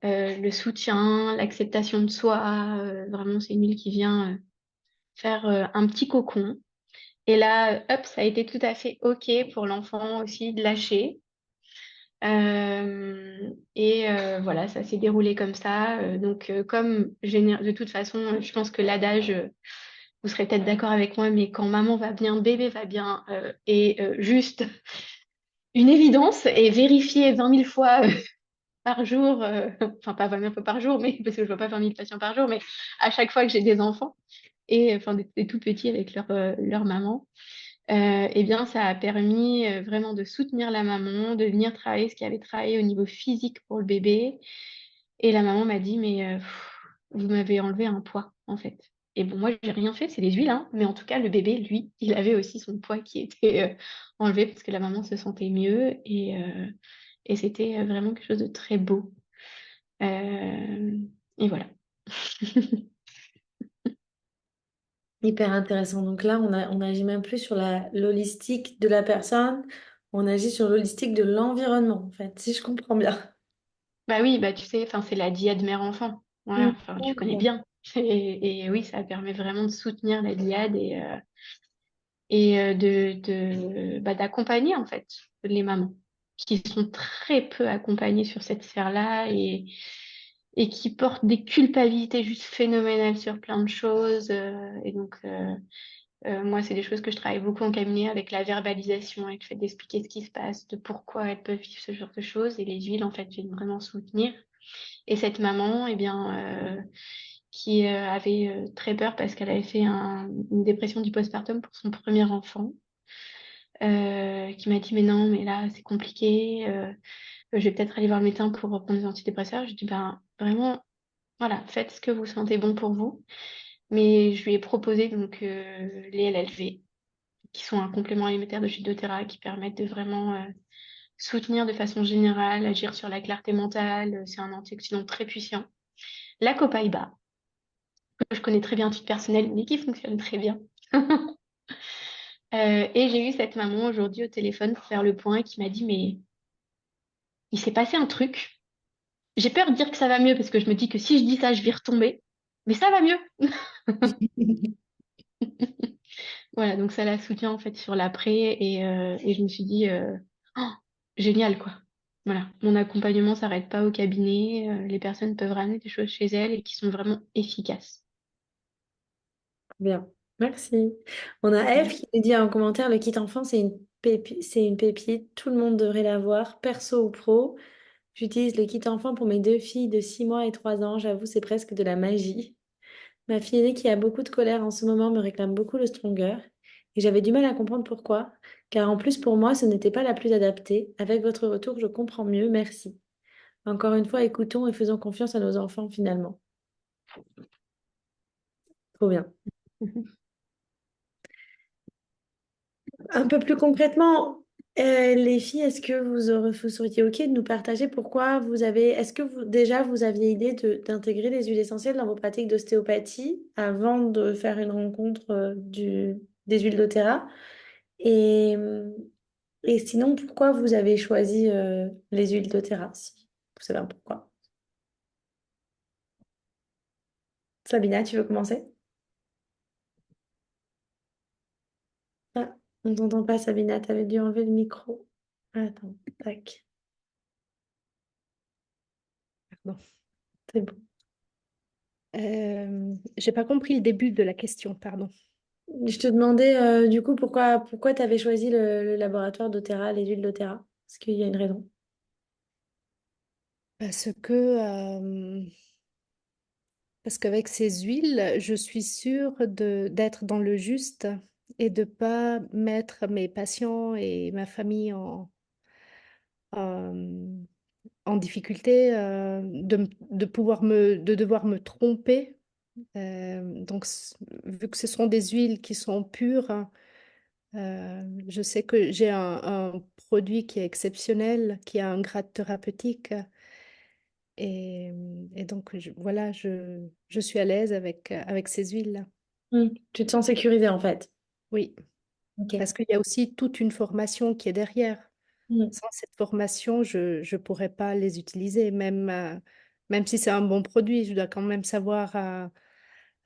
le soutien, l'acceptation de soi. Vraiment, c'est une huile qui vient faire un petit cocon. Et là, hop, ça a été tout à fait OK pour l'enfant aussi de lâcher. Voilà, ça s'est déroulé comme ça. Comme de toute façon, je pense que l'adage, vous serez peut-être d'accord avec moi, mais quand maman va bien, bébé va bien, est juste une évidence et vérifier 20 000 fois par jour, enfin pas 20 000 fois par jour, mais parce que je vois pas 20 000 patients par jour, mais à chaque fois que j'ai des enfants, et enfin des tout petits avec leur maman. Eh bien, ça a permis vraiment de soutenir la maman, de venir travailler ce qui avait travaillé au niveau physique pour le bébé. Et la maman m'a dit, mais vous m'avez enlevé un poids, en fait. Et bon, moi, j'ai rien fait, c'est les huiles, hein, mais en tout cas, le bébé, lui, il avait aussi son poids qui était enlevé parce que la maman se sentait mieux et c'était vraiment quelque chose de très beau. Euh, et voilà. Hyper intéressant. Donc là, on agit même plus sur l'holistique de la personne, on agit sur l'holistique de l'environnement, en fait, si je comprends bien. Bah oui, bah tu sais, enfin c'est la diade mère-enfant. Voilà, Mm. enfin tu connais D'accord. bien. Et oui, ça permet vraiment de soutenir la diade et d'accompagner en fait les mamans qui sont très peu accompagnées sur cette sphère-là et qui portent des culpabilités juste phénoménales sur plein de choses. Moi, c'est des choses que je travaille beaucoup en cabinet avec la verbalisation, avec le fait d'expliquer ce qui se passe, de pourquoi elles peuvent vivre ce genre de choses. Et les huiles, en fait, viennent vraiment soutenir. Et cette maman, eh bien, qui avait très peur parce qu'elle avait fait une dépression du postpartum pour son premier enfant, qui m'a dit, mais non, mais là, c'est compliqué, je vais peut-être aller voir le médecin pour prendre des antidépresseurs. Je dis, ben, vraiment, voilà, faites ce que vous sentez bon pour vous. Mais je lui ai proposé donc les LLV, qui sont un complément alimentaire de chez doTERRA, qui permettent de vraiment soutenir de façon générale, agir sur la clarté mentale. C'est un antioxydant très puissant. La copaïba, que je connais très bien à titre personnel, mais qui fonctionne très bien. Et j'ai eu cette maman aujourd'hui au téléphone pour faire le point qui m'a dit, mais il s'est passé un truc. J'ai peur de dire que ça va mieux parce que je me dis que si je dis ça, je vais retomber. Mais ça va mieux. Voilà, donc ça la soutient en fait sur l'après et je me suis dit, oh, génial quoi. Voilà, mon accompagnement s'arrête pas au cabinet. Les personnes peuvent ramener des choses chez elles et qui sont vraiment efficaces. Bien, merci. On a Eve qui nous dit en commentaire, le kit enfant, c'est une pépite. Tout le monde devrait l'avoir, perso ou pro. J'utilise le kit enfant pour mes deux filles de 6 mois et 3 ans. J'avoue, c'est presque de la magie. Ma fille aînée qui a beaucoup de colère en ce moment me réclame beaucoup le Stronger. Et j'avais du mal à comprendre pourquoi. Car en plus, pour moi, ce n'était pas la plus adaptée. Avec votre retour, je comprends mieux. Merci. Encore une fois, écoutons et faisons confiance à nos enfants finalement. Trop bien. Un peu plus concrètement, les filles, est-ce que vous seriez OK de nous partager pourquoi est-ce que déjà vous aviez idée d'intégrer les huiles essentielles dans vos pratiques d'ostéopathie avant de faire une rencontre des huiles doTERRA? Et, et sinon, pourquoi vous avez choisi les huiles doTERRA, si vous savez un pourquoi? Sabina, tu veux commencer? Ah, on t'entend pas, Sabina, t'avais dû enlever le micro. Attends, tac, Bon. c'est bon. J'ai pas compris le début de la question, pardon. Je te demandais du coup pourquoi tu avais choisi le laboratoire doTERRA, les huiles doTERRA. Est-ce qu'il y a une raison? Parce que, parce qu'avec ces huiles, je suis sûre d'être dans le juste et de pas mettre mes patients et ma famille en, en difficulté, de devoir me tromper. Vu que ce sont des huiles qui sont pures, hein, je sais que j'ai un produit qui est exceptionnel, qui a un grade thérapeutique. Et, et donc, voilà, je suis à l'aise avec ces huiles-là. Tu te sens sécurisée en fait. Oui, Ok. parce qu'il y a aussi toute une formation qui est derrière. Mm, Sans cette formation, je ne pourrais pas les utiliser, même si c'est un bon produit, je dois quand même savoir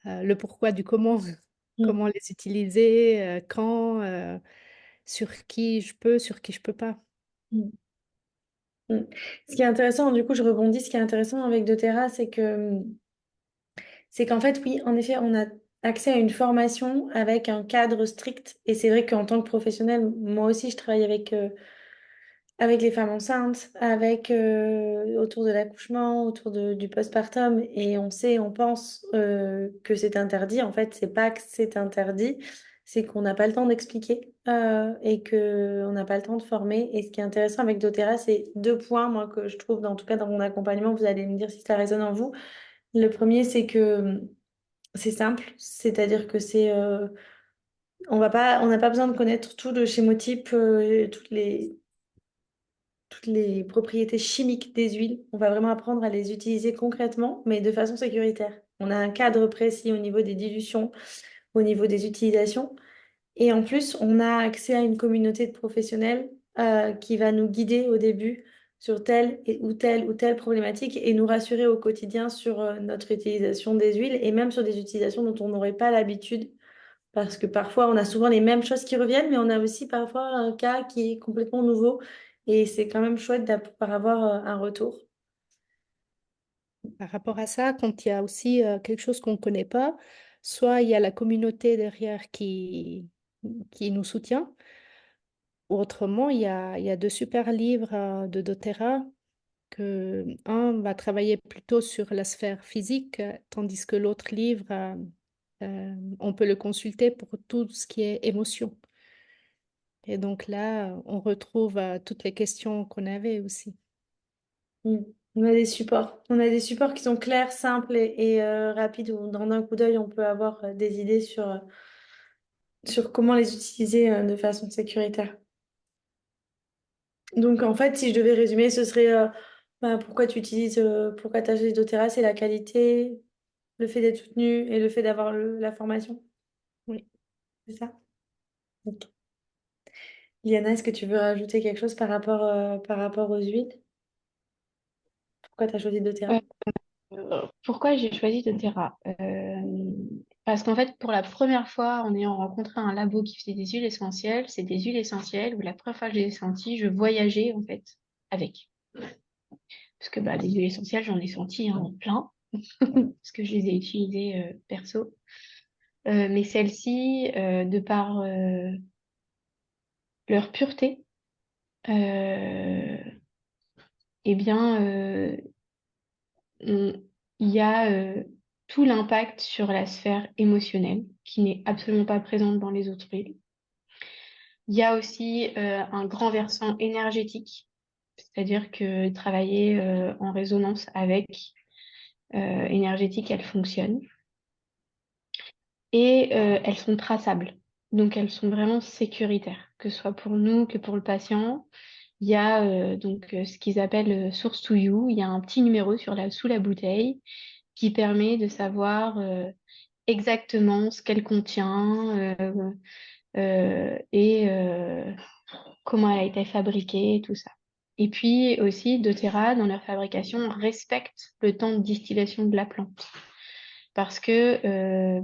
le pourquoi du comment, mm, comment les utiliser, quand, sur qui je peux, sur qui je peux pas. mm, mm. Ce qui est intéressant, du coup, je rebondis, ce qui est intéressant avec doTERRA, c'est qu'en fait, oui, en effet, on a accès à une formation avec un cadre strict. Et c'est vrai qu'en tant que professionnel, moi aussi, je travaille avec les femmes enceintes, avec autour de l'accouchement, du postpartum, et on sait, on pense que c'est interdit. En fait, c'est pas que c'est interdit, c'est qu'on n'a pas le temps d'expliquer et que on n'a pas le temps de former. Et ce qui est intéressant avec doTERRA, c'est deux points, moi, que je trouve, en tout cas dans mon accompagnement, vous allez me dire si ça résonne en vous. Le premier, c'est que c'est simple, c'est-à-dire que on n'a pas besoin de connaître tout le schémotype, toutes les propriétés chimiques des huiles. On va vraiment apprendre à les utiliser concrètement, mais de façon sécuritaire. On a un cadre précis au niveau des dilutions, au niveau des utilisations. Et en plus, on a accès à une communauté de professionnels qui va nous guider au début sur telle ou telle problématique et nous rassurer au quotidien sur notre utilisation des huiles et même sur des utilisations dont on n'aurait pas l'habitude. Parce que parfois, on a souvent les mêmes choses qui reviennent, mais on a aussi parfois un cas qui est complètement nouveau. Et c'est quand même chouette de pouvoir avoir un retour. Par rapport à ça, quand il y a aussi quelque chose qu'on ne connaît pas, soit il y a la communauté derrière qui nous soutient, ou autrement, il y a de super livres de doTERRA que un va travailler plutôt sur la sphère physique, tandis que l'autre livre, on peut le consulter pour tout ce qui est émotion. Et donc là, on retrouve toutes les questions qu'on avait aussi. Mm. On a des supports. On a des supports qui sont clairs, simples et rapides, où dans un coup d'œil, on peut avoir des idées sur comment les utiliser de façon sécuritaire. Donc, en fait, si je devais résumer, ce serait bah, pourquoi tu utilises, pourquoi tu achètes doTERRA, c'est la qualité, le fait d'être soutenu et le fait d'avoir la formation. Oui. C'est ça? Ok. Liana, est-ce que tu veux rajouter quelque chose par rapport aux huiles? Pourquoi tu as choisi Euh, doTERRA? Pourquoi j'ai choisi doTERRA? Parce qu'en fait, pour la première fois, en ayant rencontré un labo qui faisait des huiles essentielles, c'est des huiles essentielles où la première fois que je les ai senties, je voyageais en fait avec. Parce que bah, les huiles essentielles, j'en ai senti hein, plein, parce que je les ai utilisées perso. Mais celles-ci, de par leur pureté, euh, eh bien, on- il y a tout l'impact sur la sphère émotionnelle qui n'est absolument pas présente dans les autres huiles. Il y a aussi un grand versant énergétique, c'est-à-dire que travailler en résonance avec énergétique, elle fonctionne. Et elles sont traçables. Donc elles sont vraiment sécuritaires, que ce soit pour nous que pour le patient. Il y a ce qu'ils appellent Source to You. Il y a un petit numéro sous la bouteille qui permet de savoir exactement ce qu'elle contient et comment elle a été fabriquée, tout ça. Et puis aussi, doTERRA, dans leur fabrication, respecte le temps de distillation de la plante. Parce que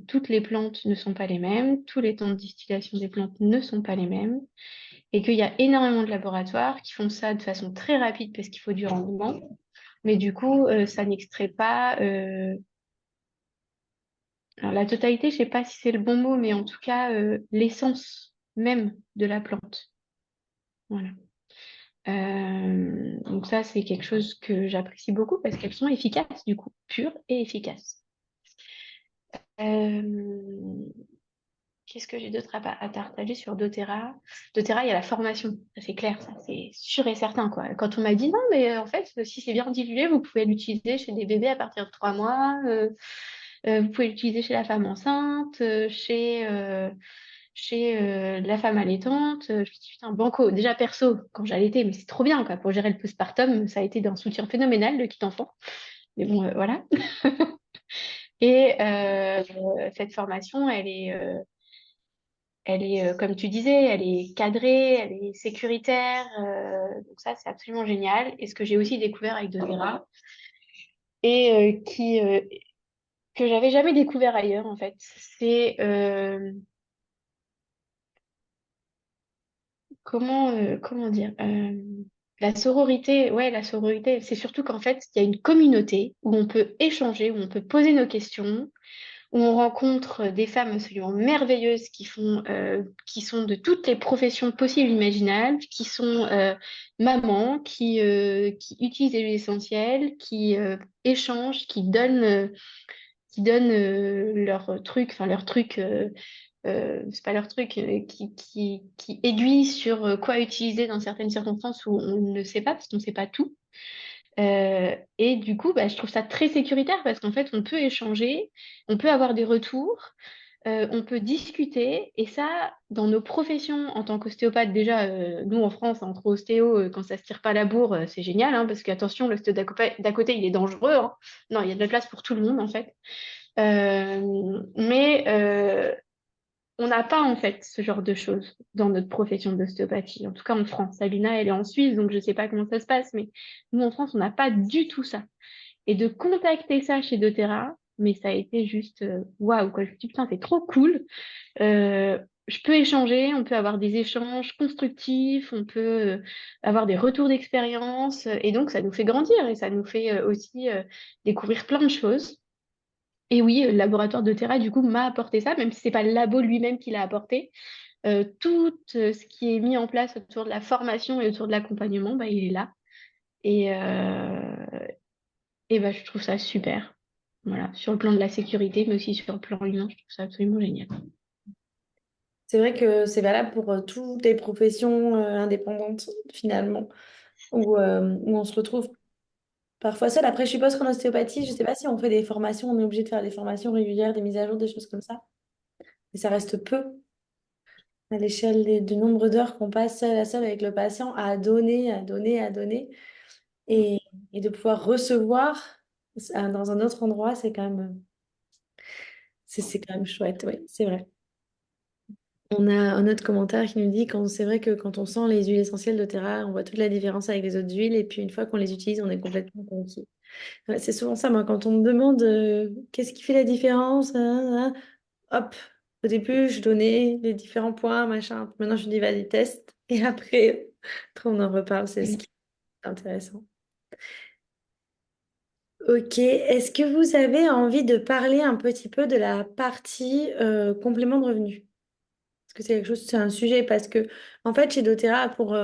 toutes les plantes ne sont pas les mêmes, tous les temps de distillation des plantes ne sont pas les mêmes, et qu'il y a énormément de laboratoires qui font ça de façon très rapide parce qu'il faut du rendement, mais du coup, ça n'extrait pas alors, la totalité, je sais pas si c'est le bon mot, mais en tout cas, l'essence même de la plante. Voilà. Donc ça, c'est quelque chose que j'apprécie beaucoup parce qu'elles sont efficaces, du coup, pures et efficaces. Euh, Qu'est-ce que j'ai d'autre à partager sur doTERRA? doTERRA, il y a la formation, ça c'est clair, ça c'est sûr et certain, quoi. Quand on m'a dit non, mais en fait, si c'est bien dilué, vous pouvez l'utiliser chez des bébés à partir de 3 mois, vous pouvez l'utiliser chez la femme enceinte, chez la femme allaitante. Je me suis dit, putain, banco, déjà perso, quand j'allaitais, mais c'est trop bien, quoi, pour gérer le postpartum, ça a été d'un soutien phénoménal, le kit enfant. Mais bon, voilà. Et cette formation, elle est, comme tu disais, elle est cadrée, elle est sécuritaire. Donc ça, c'est absolument génial. Et ce que j'ai aussi découvert avec doTERRA, et que j'avais jamais découvert ailleurs, en fait, c'est comment dire, la sororité. Ouais, la sororité, c'est surtout qu'en fait, il y a une communauté où on peut échanger, où on peut poser nos questions, où on rencontre des femmes absolument merveilleuses qui sont de toutes les professions possibles et imaginables, qui sont mamans, qui utilisent les huiles essentielles, qui échangent, qui donnent leurs trucs, enfin leurs trucs, c'est pas leur truc, qui aiguillent sur quoi utiliser dans certaines circonstances où on ne sait pas, parce qu'on ne sait pas tout. Et du coup, bah, je trouve ça très sécuritaire parce qu'en fait, on peut échanger, on peut avoir des retours, on peut discuter. Et ça, dans nos professions en tant qu'ostéopathe, déjà, nous en France, entre ostéo, quand ça se tire pas la bourre, c'est génial, hein, parce qu'attention, l'ostéo d'à côté, il est dangereux, hein. Non, il y a de la place pour tout le monde, en fait. Mais on n'a pas en fait ce genre de choses dans notre profession d'ostéopathie, en tout cas en France. Sabina, elle est en Suisse, donc je ne sais pas comment ça se passe, mais nous en France, on n'a pas du tout ça. Et de contacter ça chez doTERRA, mais ça a été juste waouh, quoi. Je me suis dit, putain, c'est trop cool. Je peux échanger, on peut avoir des échanges constructifs, on peut avoir des retours d'expérience, et donc ça nous fait grandir et ça nous fait aussi découvrir plein de choses. Et oui, le laboratoire de Terra, du coup, m'a apporté ça, même si c'est pas le labo lui-même qui l'a apporté. Tout ce qui est mis en place autour de la formation et autour de l'accompagnement, bah, il est là. Et, bah, je trouve ça super. Voilà, sur le plan de la sécurité, mais aussi sur le plan humain, je trouve ça absolument génial. C'est vrai que c'est valable pour toutes les professions indépendantes, finalement, où on se retrouve parfois seul. Après, je suppose qu'en ostéopathie, je ne sais pas si on fait des formations, on est obligé de faire des formations régulières, des mises à jour, des choses comme ça. Mais ça reste peu. à l'échelle du nombre d'heures qu'on passe seul à seul avec le patient à donner, à donner, à donner, et, et de pouvoir recevoir dans un autre endroit, c'est quand même chouette, oui, c'est vrai. On a un autre commentaire qui nous dit quand c'est vrai que quand on sent les huiles essentielles doTERRA, on voit toute la différence avec les autres huiles, et puis une fois qu'on les utilise, on est complètement conquis. Ouais, c'est souvent ça, moi, quand on me demande qu'est-ce qui fait la différence, hop, au début, je donnais les différents points, machin. Maintenant, je dis, vas-y, teste. Et après, on en reparle, c'est ce qui est intéressant. Ok, est-ce que vous avez envie de parler un petit peu de la partie complément de revenu? Est-ce que c'est quelque chose, c'est un sujet parce que, en fait, chez doTERRA, pour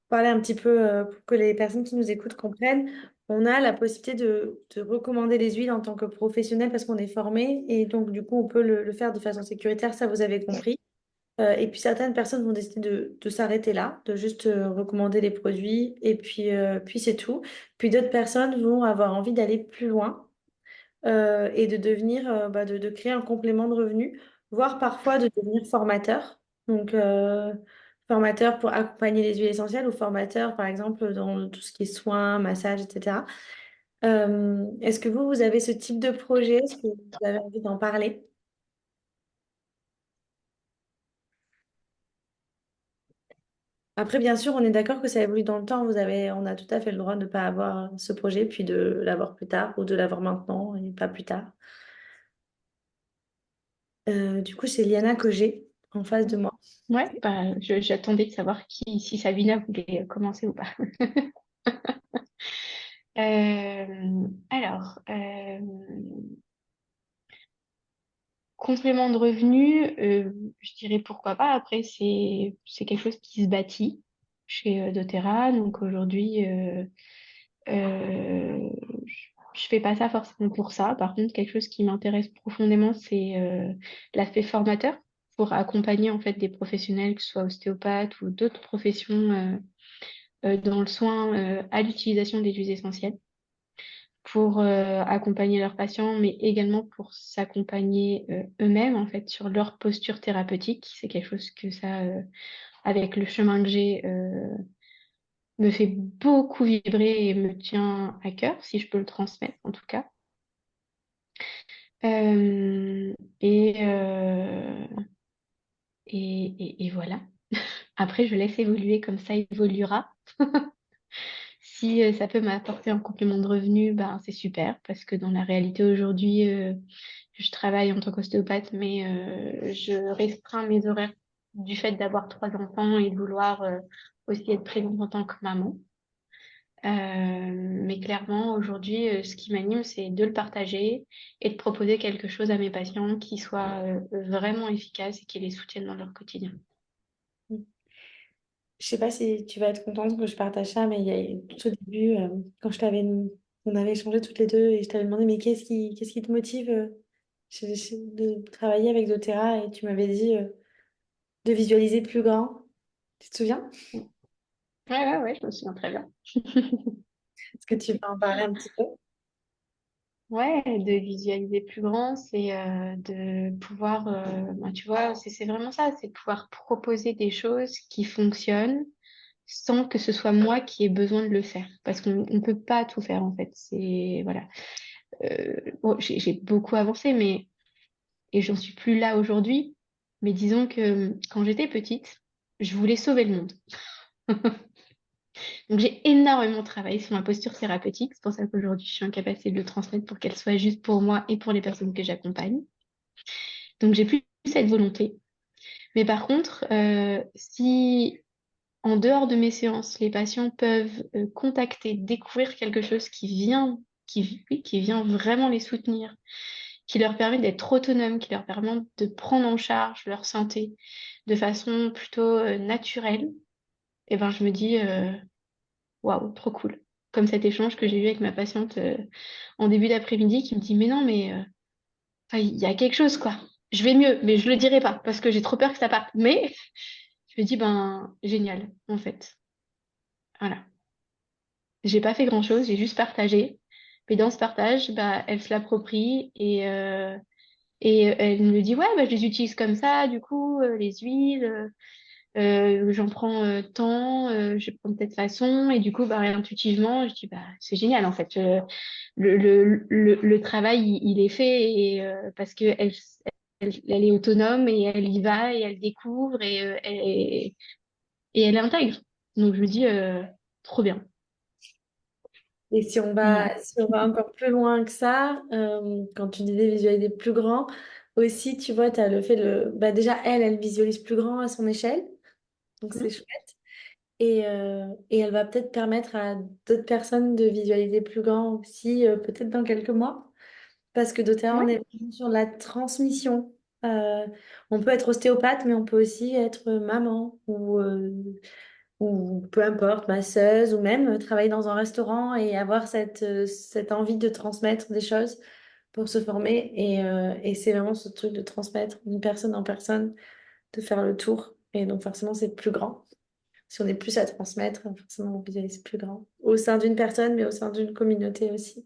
parler un petit peu, pour que les personnes qui nous écoutent comprennent, on a la possibilité de recommander les huiles en tant que professionnel parce qu'on est formé et donc, du coup, on peut le faire de façon sécuritaire, ça vous avez compris. Et puis, certaines personnes vont décider de s'arrêter là, de juste recommander les produits et puis c'est tout. Puis d'autres personnes vont avoir envie d'aller plus loin et de devenir, de créer un complément de revenu, voire parfois de devenir formateur. Donc, formateur pour accompagner les huiles essentielles ou formateur, par exemple, dans tout ce qui est soins, massage, etc. Est-ce que vous avez ce type de projet? Est-ce que vous avez envie d'en parler? Après, bien sûr, on est d'accord que ça évolue dans le temps. On a tout à fait le droit de ne pas avoir ce projet, puis de l'avoir plus tard ou de l'avoir maintenant et pas plus tard. Du coup, c'est Liana que j'ai en face de moi. Ouais, bah, j'attendais de savoir si Sabina voulait commencer ou pas. Alors, complément de revenu, je dirais pourquoi pas. Après, c'est quelque chose qui se bâtit chez doTERRA. Donc aujourd'hui, euh, je fais pas ça forcément pour ça. Par contre, quelque chose qui m'intéresse profondément, c'est l'aspect formateur pour accompagner en fait des professionnels, que ce soit ostéopathes ou d'autres professions dans le soin à l'utilisation des huiles essentielles pour accompagner leurs patients, mais également pour s'accompagner eux-mêmes en fait sur leur posture thérapeutique. C'est quelque chose que ça, avec le chemin que j'ai, me fait beaucoup vibrer et me tient à cœur, si je peux le transmettre en tout cas. Euh, et, euh, et voilà. Après, je laisse évoluer comme ça évoluera. Si ça peut m'apporter un complément de revenu, ben, c'est super, parce que dans la réalité aujourd'hui, je travaille en tant qu'ostéopathe, mais je restreins mes horaires du fait d'avoir trois enfants et de vouloir aussi être présente en tant que maman. Mais clairement, aujourd'hui, ce qui m'anime, c'est de le partager et de proposer quelque chose à mes patients qui soit vraiment efficace et qui les soutienne dans leur quotidien. Je sais pas si tu vas être contente que je partage ça, mais il y a tout au début, quand on avait échangé toutes les deux et je t'avais demandé, mais qu'est-ce qui te motive de travailler avec doTERRA et tu m'avais dit de visualiser plus grand. Tu te souviens? Ouais, je me souviens très bien. Est-ce que tu peux en parler un petit peu? Ouais, de visualiser plus grand, c'est de pouvoir, ben, tu vois, c'est vraiment ça, c'est de pouvoir proposer des choses qui fonctionnent sans que ce soit moi qui ai besoin de le faire. Parce qu'on ne peut pas tout faire, en fait. C'est, voilà. Bon, j'ai beaucoup avancé, mais, et j'en suis plus là aujourd'hui. Mais disons que quand j'étais petite, je voulais sauver le monde. Donc j'ai énormément travaillé sur ma posture thérapeutique. C'est pour ça qu'aujourd'hui, je suis en capacité de le transmettre pour qu'elle soit juste pour moi et pour les personnes que j'accompagne. Donc j'ai plus cette volonté. Mais par contre, si en dehors de mes séances, les patients peuvent contacter, découvrir quelque chose qui vient vraiment les soutenir, qui leur permet d'être autonomes, qui leur permet de prendre en charge leur santé de façon plutôt naturelle, et ben je me dis waouh, trop cool. Comme cet échange que j'ai eu avec ma patiente en début d'après-midi qui me dit mais non, mais enfin, il y a quelque chose quoi. Je vais mieux, mais je le dirai pas parce que j'ai trop peur que ça parte. Mais je me dis ben génial en fait. Voilà. J'ai pas fait grand-chose, j'ai juste partagé. Mais dans ce partage, bah, elle se l'approprie Et elle me dit, ouais, bah, je les utilise comme ça, du coup, les huiles, j'en prends tant, je prends de cette façon. Et du coup, bah, intuitivement, je dis, bah, c'est génial, en fait. Le travail, il est fait parce que elle est autonome et elle y va et elle découvre et elle intègre. Donc, je me dis, trop bien. Et Voilà. si on va encore plus loin que ça, quand tu disais visualiser plus grand, aussi, tu vois, tu as le fait de... Bah déjà, elle visualise plus grand à son échelle, donc c'est Mm. chouette. Et elle va peut-être permettre à d'autres personnes de visualiser plus grand aussi, peut-être dans quelques mois. Parce que doTERRA, on Ouais, est vraiment sur la transmission. On peut être ostéopathe, mais on peut aussi être maman ou peu importe, masseuse, ou même travailler dans un restaurant et avoir cette envie de transmettre des choses pour se former. Et c'est vraiment ce truc de transmettre d'une personne en personne, de faire le tour. Et donc forcément, c'est plus grand. Si on est plus à transmettre, forcément, on visualise plus grand. Au sein d'une personne, mais au sein d'une communauté aussi.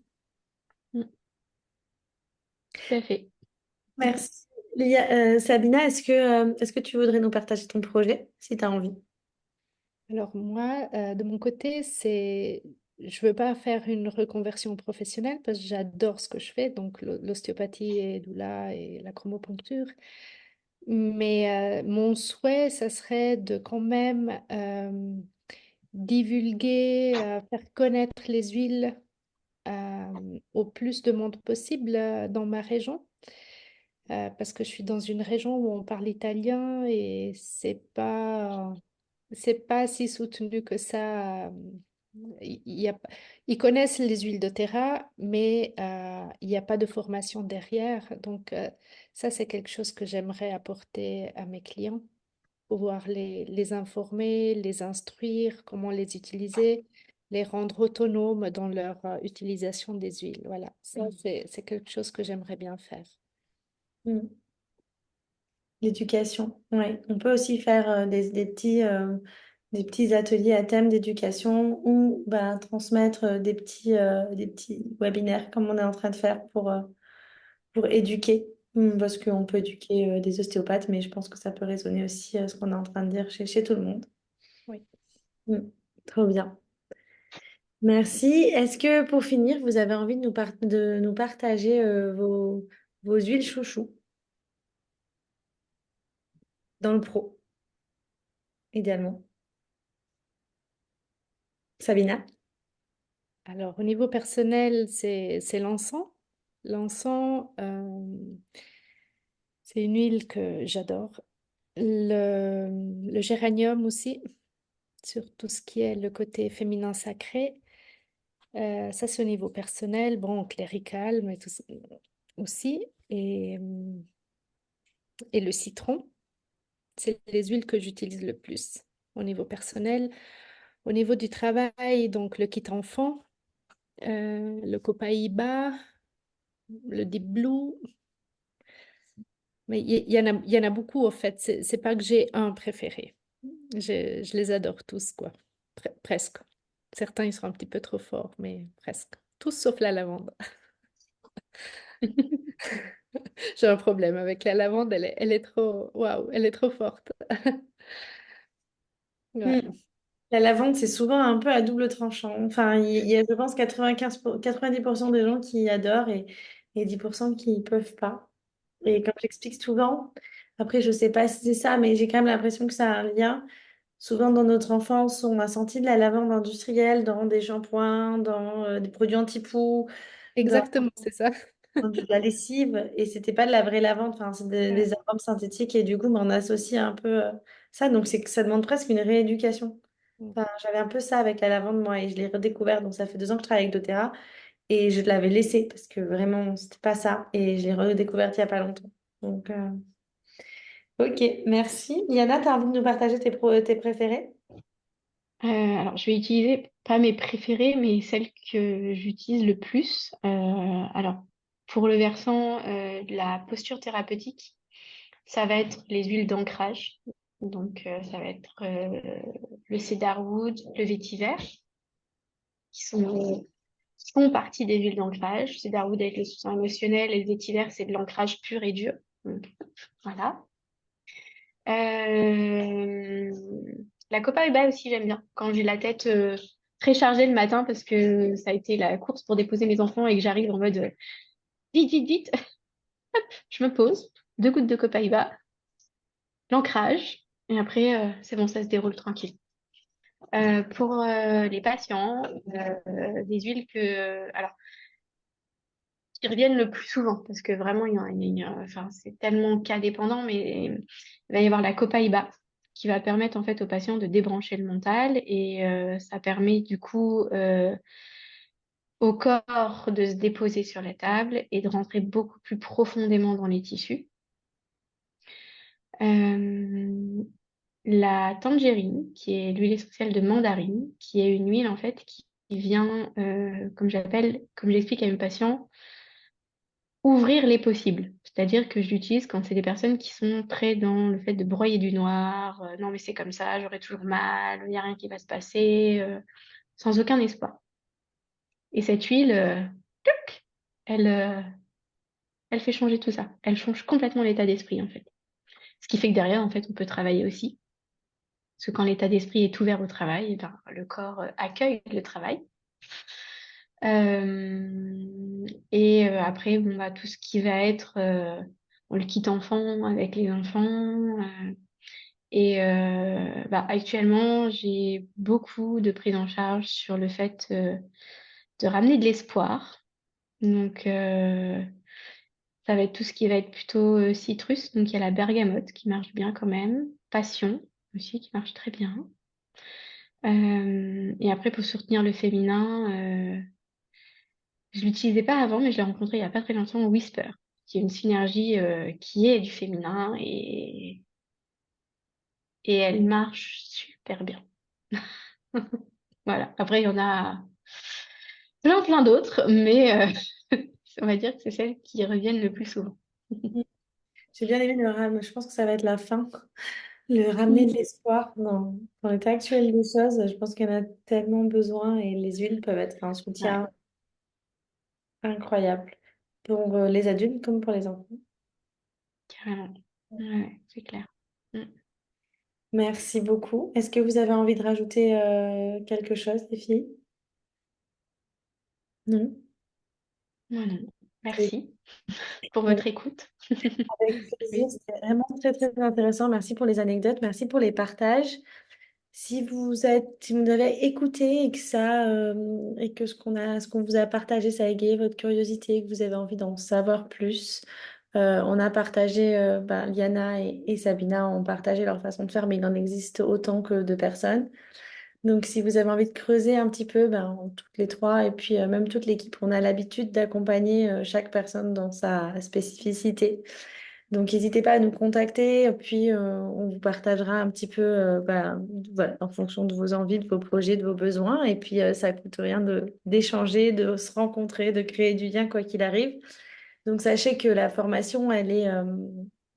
mm, tout à fait. Merci. Sabina, est-ce que tu voudrais nous partager ton projet, si tu as envie? Alors moi, de mon côté, je veux pas faire une reconversion professionnelle parce que j'adore ce que je fais, donc l'ostéopathie et doula et la chromoponcture. Mais mon souhait, ça serait de quand même divulguer, faire connaître les huiles au plus de monde possible dans ma région. Parce que je suis dans une région où on parle italien et c'est pas si soutenu que ça. Il y a, ils connaissent les huiles doTERRA, mais il n'y a pas de formation derrière. Donc, ça, c'est quelque chose que j'aimerais apporter à mes clients, pouvoir les informer, les instruire, comment les utiliser, les rendre autonomes dans leur utilisation des huiles. Voilà, ça, c'est quelque chose que j'aimerais bien faire. Mm. L'éducation, oui. On peut aussi faire des petits ateliers à thème d'éducation ou bah, transmettre des petits webinaires comme on est en train de faire pour éduquer. Parce qu'on peut éduquer des ostéopathes, mais je pense que ça peut résonner aussi ce qu'on est en train de dire chez tout le monde. Oui. Mm. Trop bien. Merci. Est-ce que pour finir, vous avez envie de nous partager vos huiles chouchou dans le pro, idéalement? Sabina? Alors, au niveau personnel, c'est l'encens. L'encens, c'est une huile que j'adore. Le géranium aussi, sur tout ce qui est le côté féminin sacré. Ça, c'est au niveau personnel. Bon, clérical, mais tout ça aussi. Et le citron, c'est les huiles que j'utilise le plus au niveau personnel. Au niveau du travail, donc le kit enfant, le copaïba, le deep blue. Mais il y en a beaucoup, en fait. C'est pas que j'ai un préféré. Je les adore tous, quoi. Presque. Certains, ils sont un petit peu trop forts, mais presque. Tous sauf la lavande. J'ai un problème avec la lavande, elle est trop... Waouh, elle est trop forte. Hmm. Ouais, La lavande, c'est souvent un peu à double tranchant. Enfin, il y a, je pense, 90% des gens qui adorent et 10% qui ne peuvent pas. Et comme j'explique souvent, après, je ne sais pas si c'est ça, mais j'ai quand même l'impression que ça a un lien. Souvent, dans notre enfance, on a senti de la lavande industrielle dans des shampoings, dans des produits anti-poux, exactement, c'est ça. de la lessive et c'était pas de la vraie lavande, enfin, c'est Ouais. des arômes synthétiques et du coup, ben, on associe un peu ça. Donc, c'est que ça demande presque une rééducation. Enfin, j'avais un peu ça avec la lavande, moi, et je l'ai redécouvert. Donc, ça fait 2 ans que je travaille avec doTERRA et je l'avais laissé parce que vraiment, c'était pas ça et je l'ai redécouverte il y a pas longtemps. Donc, ok, merci. Yana, tu as envie de nous partager tes préférés? Alors, je vais utiliser, pas mes préférées, mais celles que j'utilise le plus. Alors, pour le versant de la posture thérapeutique, ça va être les huiles d'ancrage. Donc, ça va être le cedarwood, le vétiver, qui sont font partie des huiles d'ancrage. C'est Darwood avec le soutien émotionnel et le vétiver, c'est de l'ancrage pur et dur. Donc, voilà. Euh, La copaïba aussi, j'aime bien. Quand j'ai la tête très chargée le matin parce que ça a été la course pour déposer mes enfants et que j'arrive en mode vite, vite, vite, je me pose, 2 gouttes de copaïba, l'ancrage, et après, c'est bon, ça se déroule tranquille. Pour les patients, des huiles alors, qui reviennent le plus souvent, parce que vraiment, enfin, c'est tellement cas dépendant, mais il va y avoir la copaïba, qui va permettre en fait aux patients de débrancher le mental, et ça permet du coup au corps de se déposer sur la table et de rentrer beaucoup plus profondément dans les tissus. Euh, La tangerine, qui est l'huile essentielle de mandarine, qui est une huile en fait qui vient, comme j'explique à mes patients, ouvrir les possibles. C'est-à-dire que je l'utilise quand c'est des personnes qui sont très dans le fait de broyer du noir, non mais c'est comme ça, j'aurai toujours mal, il n'y a rien qui va se passer, sans aucun espoir. Et cette huile, tuc, elle, euh, elle fait changer tout ça. Elle change complètement l'état d'esprit en fait. Ce qui fait que derrière, en fait, on peut travailler aussi. Parce que quand l'état d'esprit est ouvert au travail, eh ben, le corps accueille le travail. Et après, bon, bah, tout ce qui va être le kit enfant avec les enfants. Bah, actuellement, j'ai beaucoup de prise en charge sur le fait de ramener de l'espoir. Donc, ça va être tout ce qui va être plutôt citrus. Donc, il y a la bergamote qui marche bien quand même. Passion aussi qui marche très bien. Et après, pour soutenir le féminin, je l'utilisais pas avant, mais je l'ai rencontré il y a pas très longtemps, Whisper, qui est une synergie qui est du féminin et elle marche super bien. Voilà. Après, il y en a plein, plein d'autres, mais on va dire que c'est celles qui reviennent le plus souvent. J'ai bien aimé le ramener. Je pense que ça va être la fin. Le ramener de Mm. l'espoir dans l'état actuel des choses. Je pense qu'il y en a tellement besoin et les huiles peuvent être un Ouais, soutien incroyable pour les adultes comme pour les enfants. carrément. Ouais, c'est clair. Mm. Merci beaucoup. Est-ce que vous avez envie de rajouter quelque chose, les filles? Non? Voilà. Oui. Merci pour Bon, votre écoute. avec plaisir, Oui. c'était vraiment très très intéressant. Merci pour les anecdotes, merci pour les partages. Si vous nous avez écouté et que et que ce qu'on vous a partagé, ça a égayé votre curiosité, que vous avez envie d'en savoir plus, on a partagé, Liana et Sabina ont partagé leur façon de faire, mais il en existe autant que de personnes. Donc, si vous avez envie de creuser un petit peu, toutes les trois et puis même toute l'équipe, on a l'habitude d'accompagner chaque personne dans sa spécificité. Donc, n'hésitez pas à nous contacter, puis on vous partagera un petit peu voilà, en fonction de vos envies, de vos projets, de vos besoins. Et puis, ça coûte rien d'échanger, de se rencontrer, de créer du lien quoi qu'il arrive. Donc, sachez que la formation, elle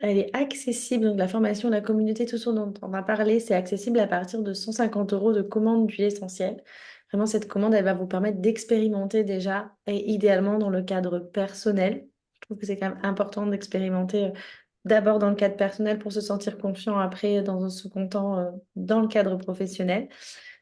est accessible. Donc, la formation, la communauté, tout ce dont on va parler, c'est accessible à partir de 150 euros de commande d'huile essentielle. Vraiment, cette commande, elle va vous permettre d'expérimenter déjà, et idéalement dans le cadre personnel. Je trouve que c'est quand même important d'expérimenter d'abord dans le cadre personnel pour se sentir confiant, après dans un second temps dans le cadre professionnel.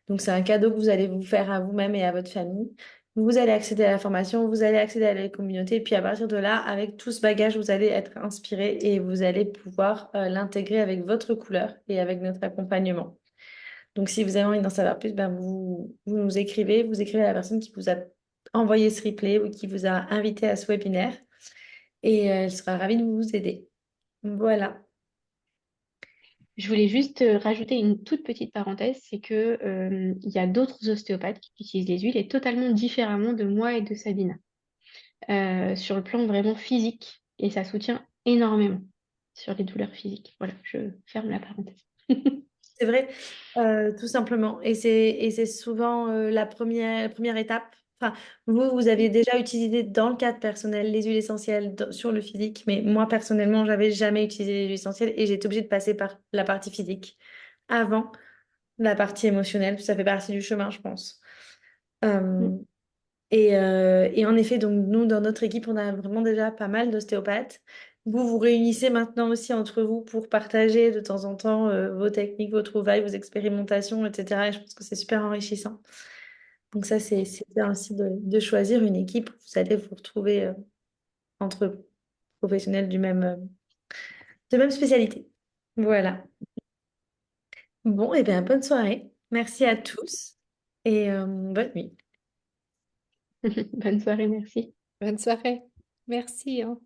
Donc c'est un cadeau que vous allez vous faire à vous-même et à votre famille. Vous allez accéder à la formation, vous allez accéder à la communauté, et puis à partir de là, avec tout ce bagage, vous allez être inspiré et vous allez pouvoir l'intégrer avec votre couleur et avec notre accompagnement. Donc si vous avez envie d'en savoir plus, vous vous écrivez à la personne qui vous a envoyé ce replay ou qui vous a invité à ce webinaire et elle sera ravie de vous aider. Voilà. Je voulais juste rajouter une toute petite parenthèse, c'est que il y a d'autres ostéopathes qui utilisent les huiles et totalement différemment de moi et de Sabina, sur le plan vraiment physique, et ça soutient énormément sur les douleurs physiques. Voilà, je ferme la parenthèse. C'est vrai, tout simplement. Et c'est souvent la première étape. Enfin, vous aviez déjà utilisé dans le cadre personnel les huiles essentielles sur le physique, mais moi, personnellement, j'avais jamais utilisé les huiles essentielles et j'ai été obligée de passer par la partie physique avant la partie émotionnelle. Ça fait partie du chemin, je pense. Mm. Euh, Et en effet, donc nous, dans notre équipe, on a vraiment déjà pas mal d'ostéopathes. Vous vous réunissez maintenant aussi entre vous pour partager de temps en temps vos techniques, vos trouvailles, vos expérimentations, etc. Et je pense que c'est super enrichissant. Donc ça, c'est bien aussi de choisir une équipe où vous allez vous retrouver entre professionnels de même spécialité. Voilà. Bon, et bien, bonne soirée. Merci à tous et bonne nuit. Bonne soirée, merci. Bonne soirée. Merci, hein.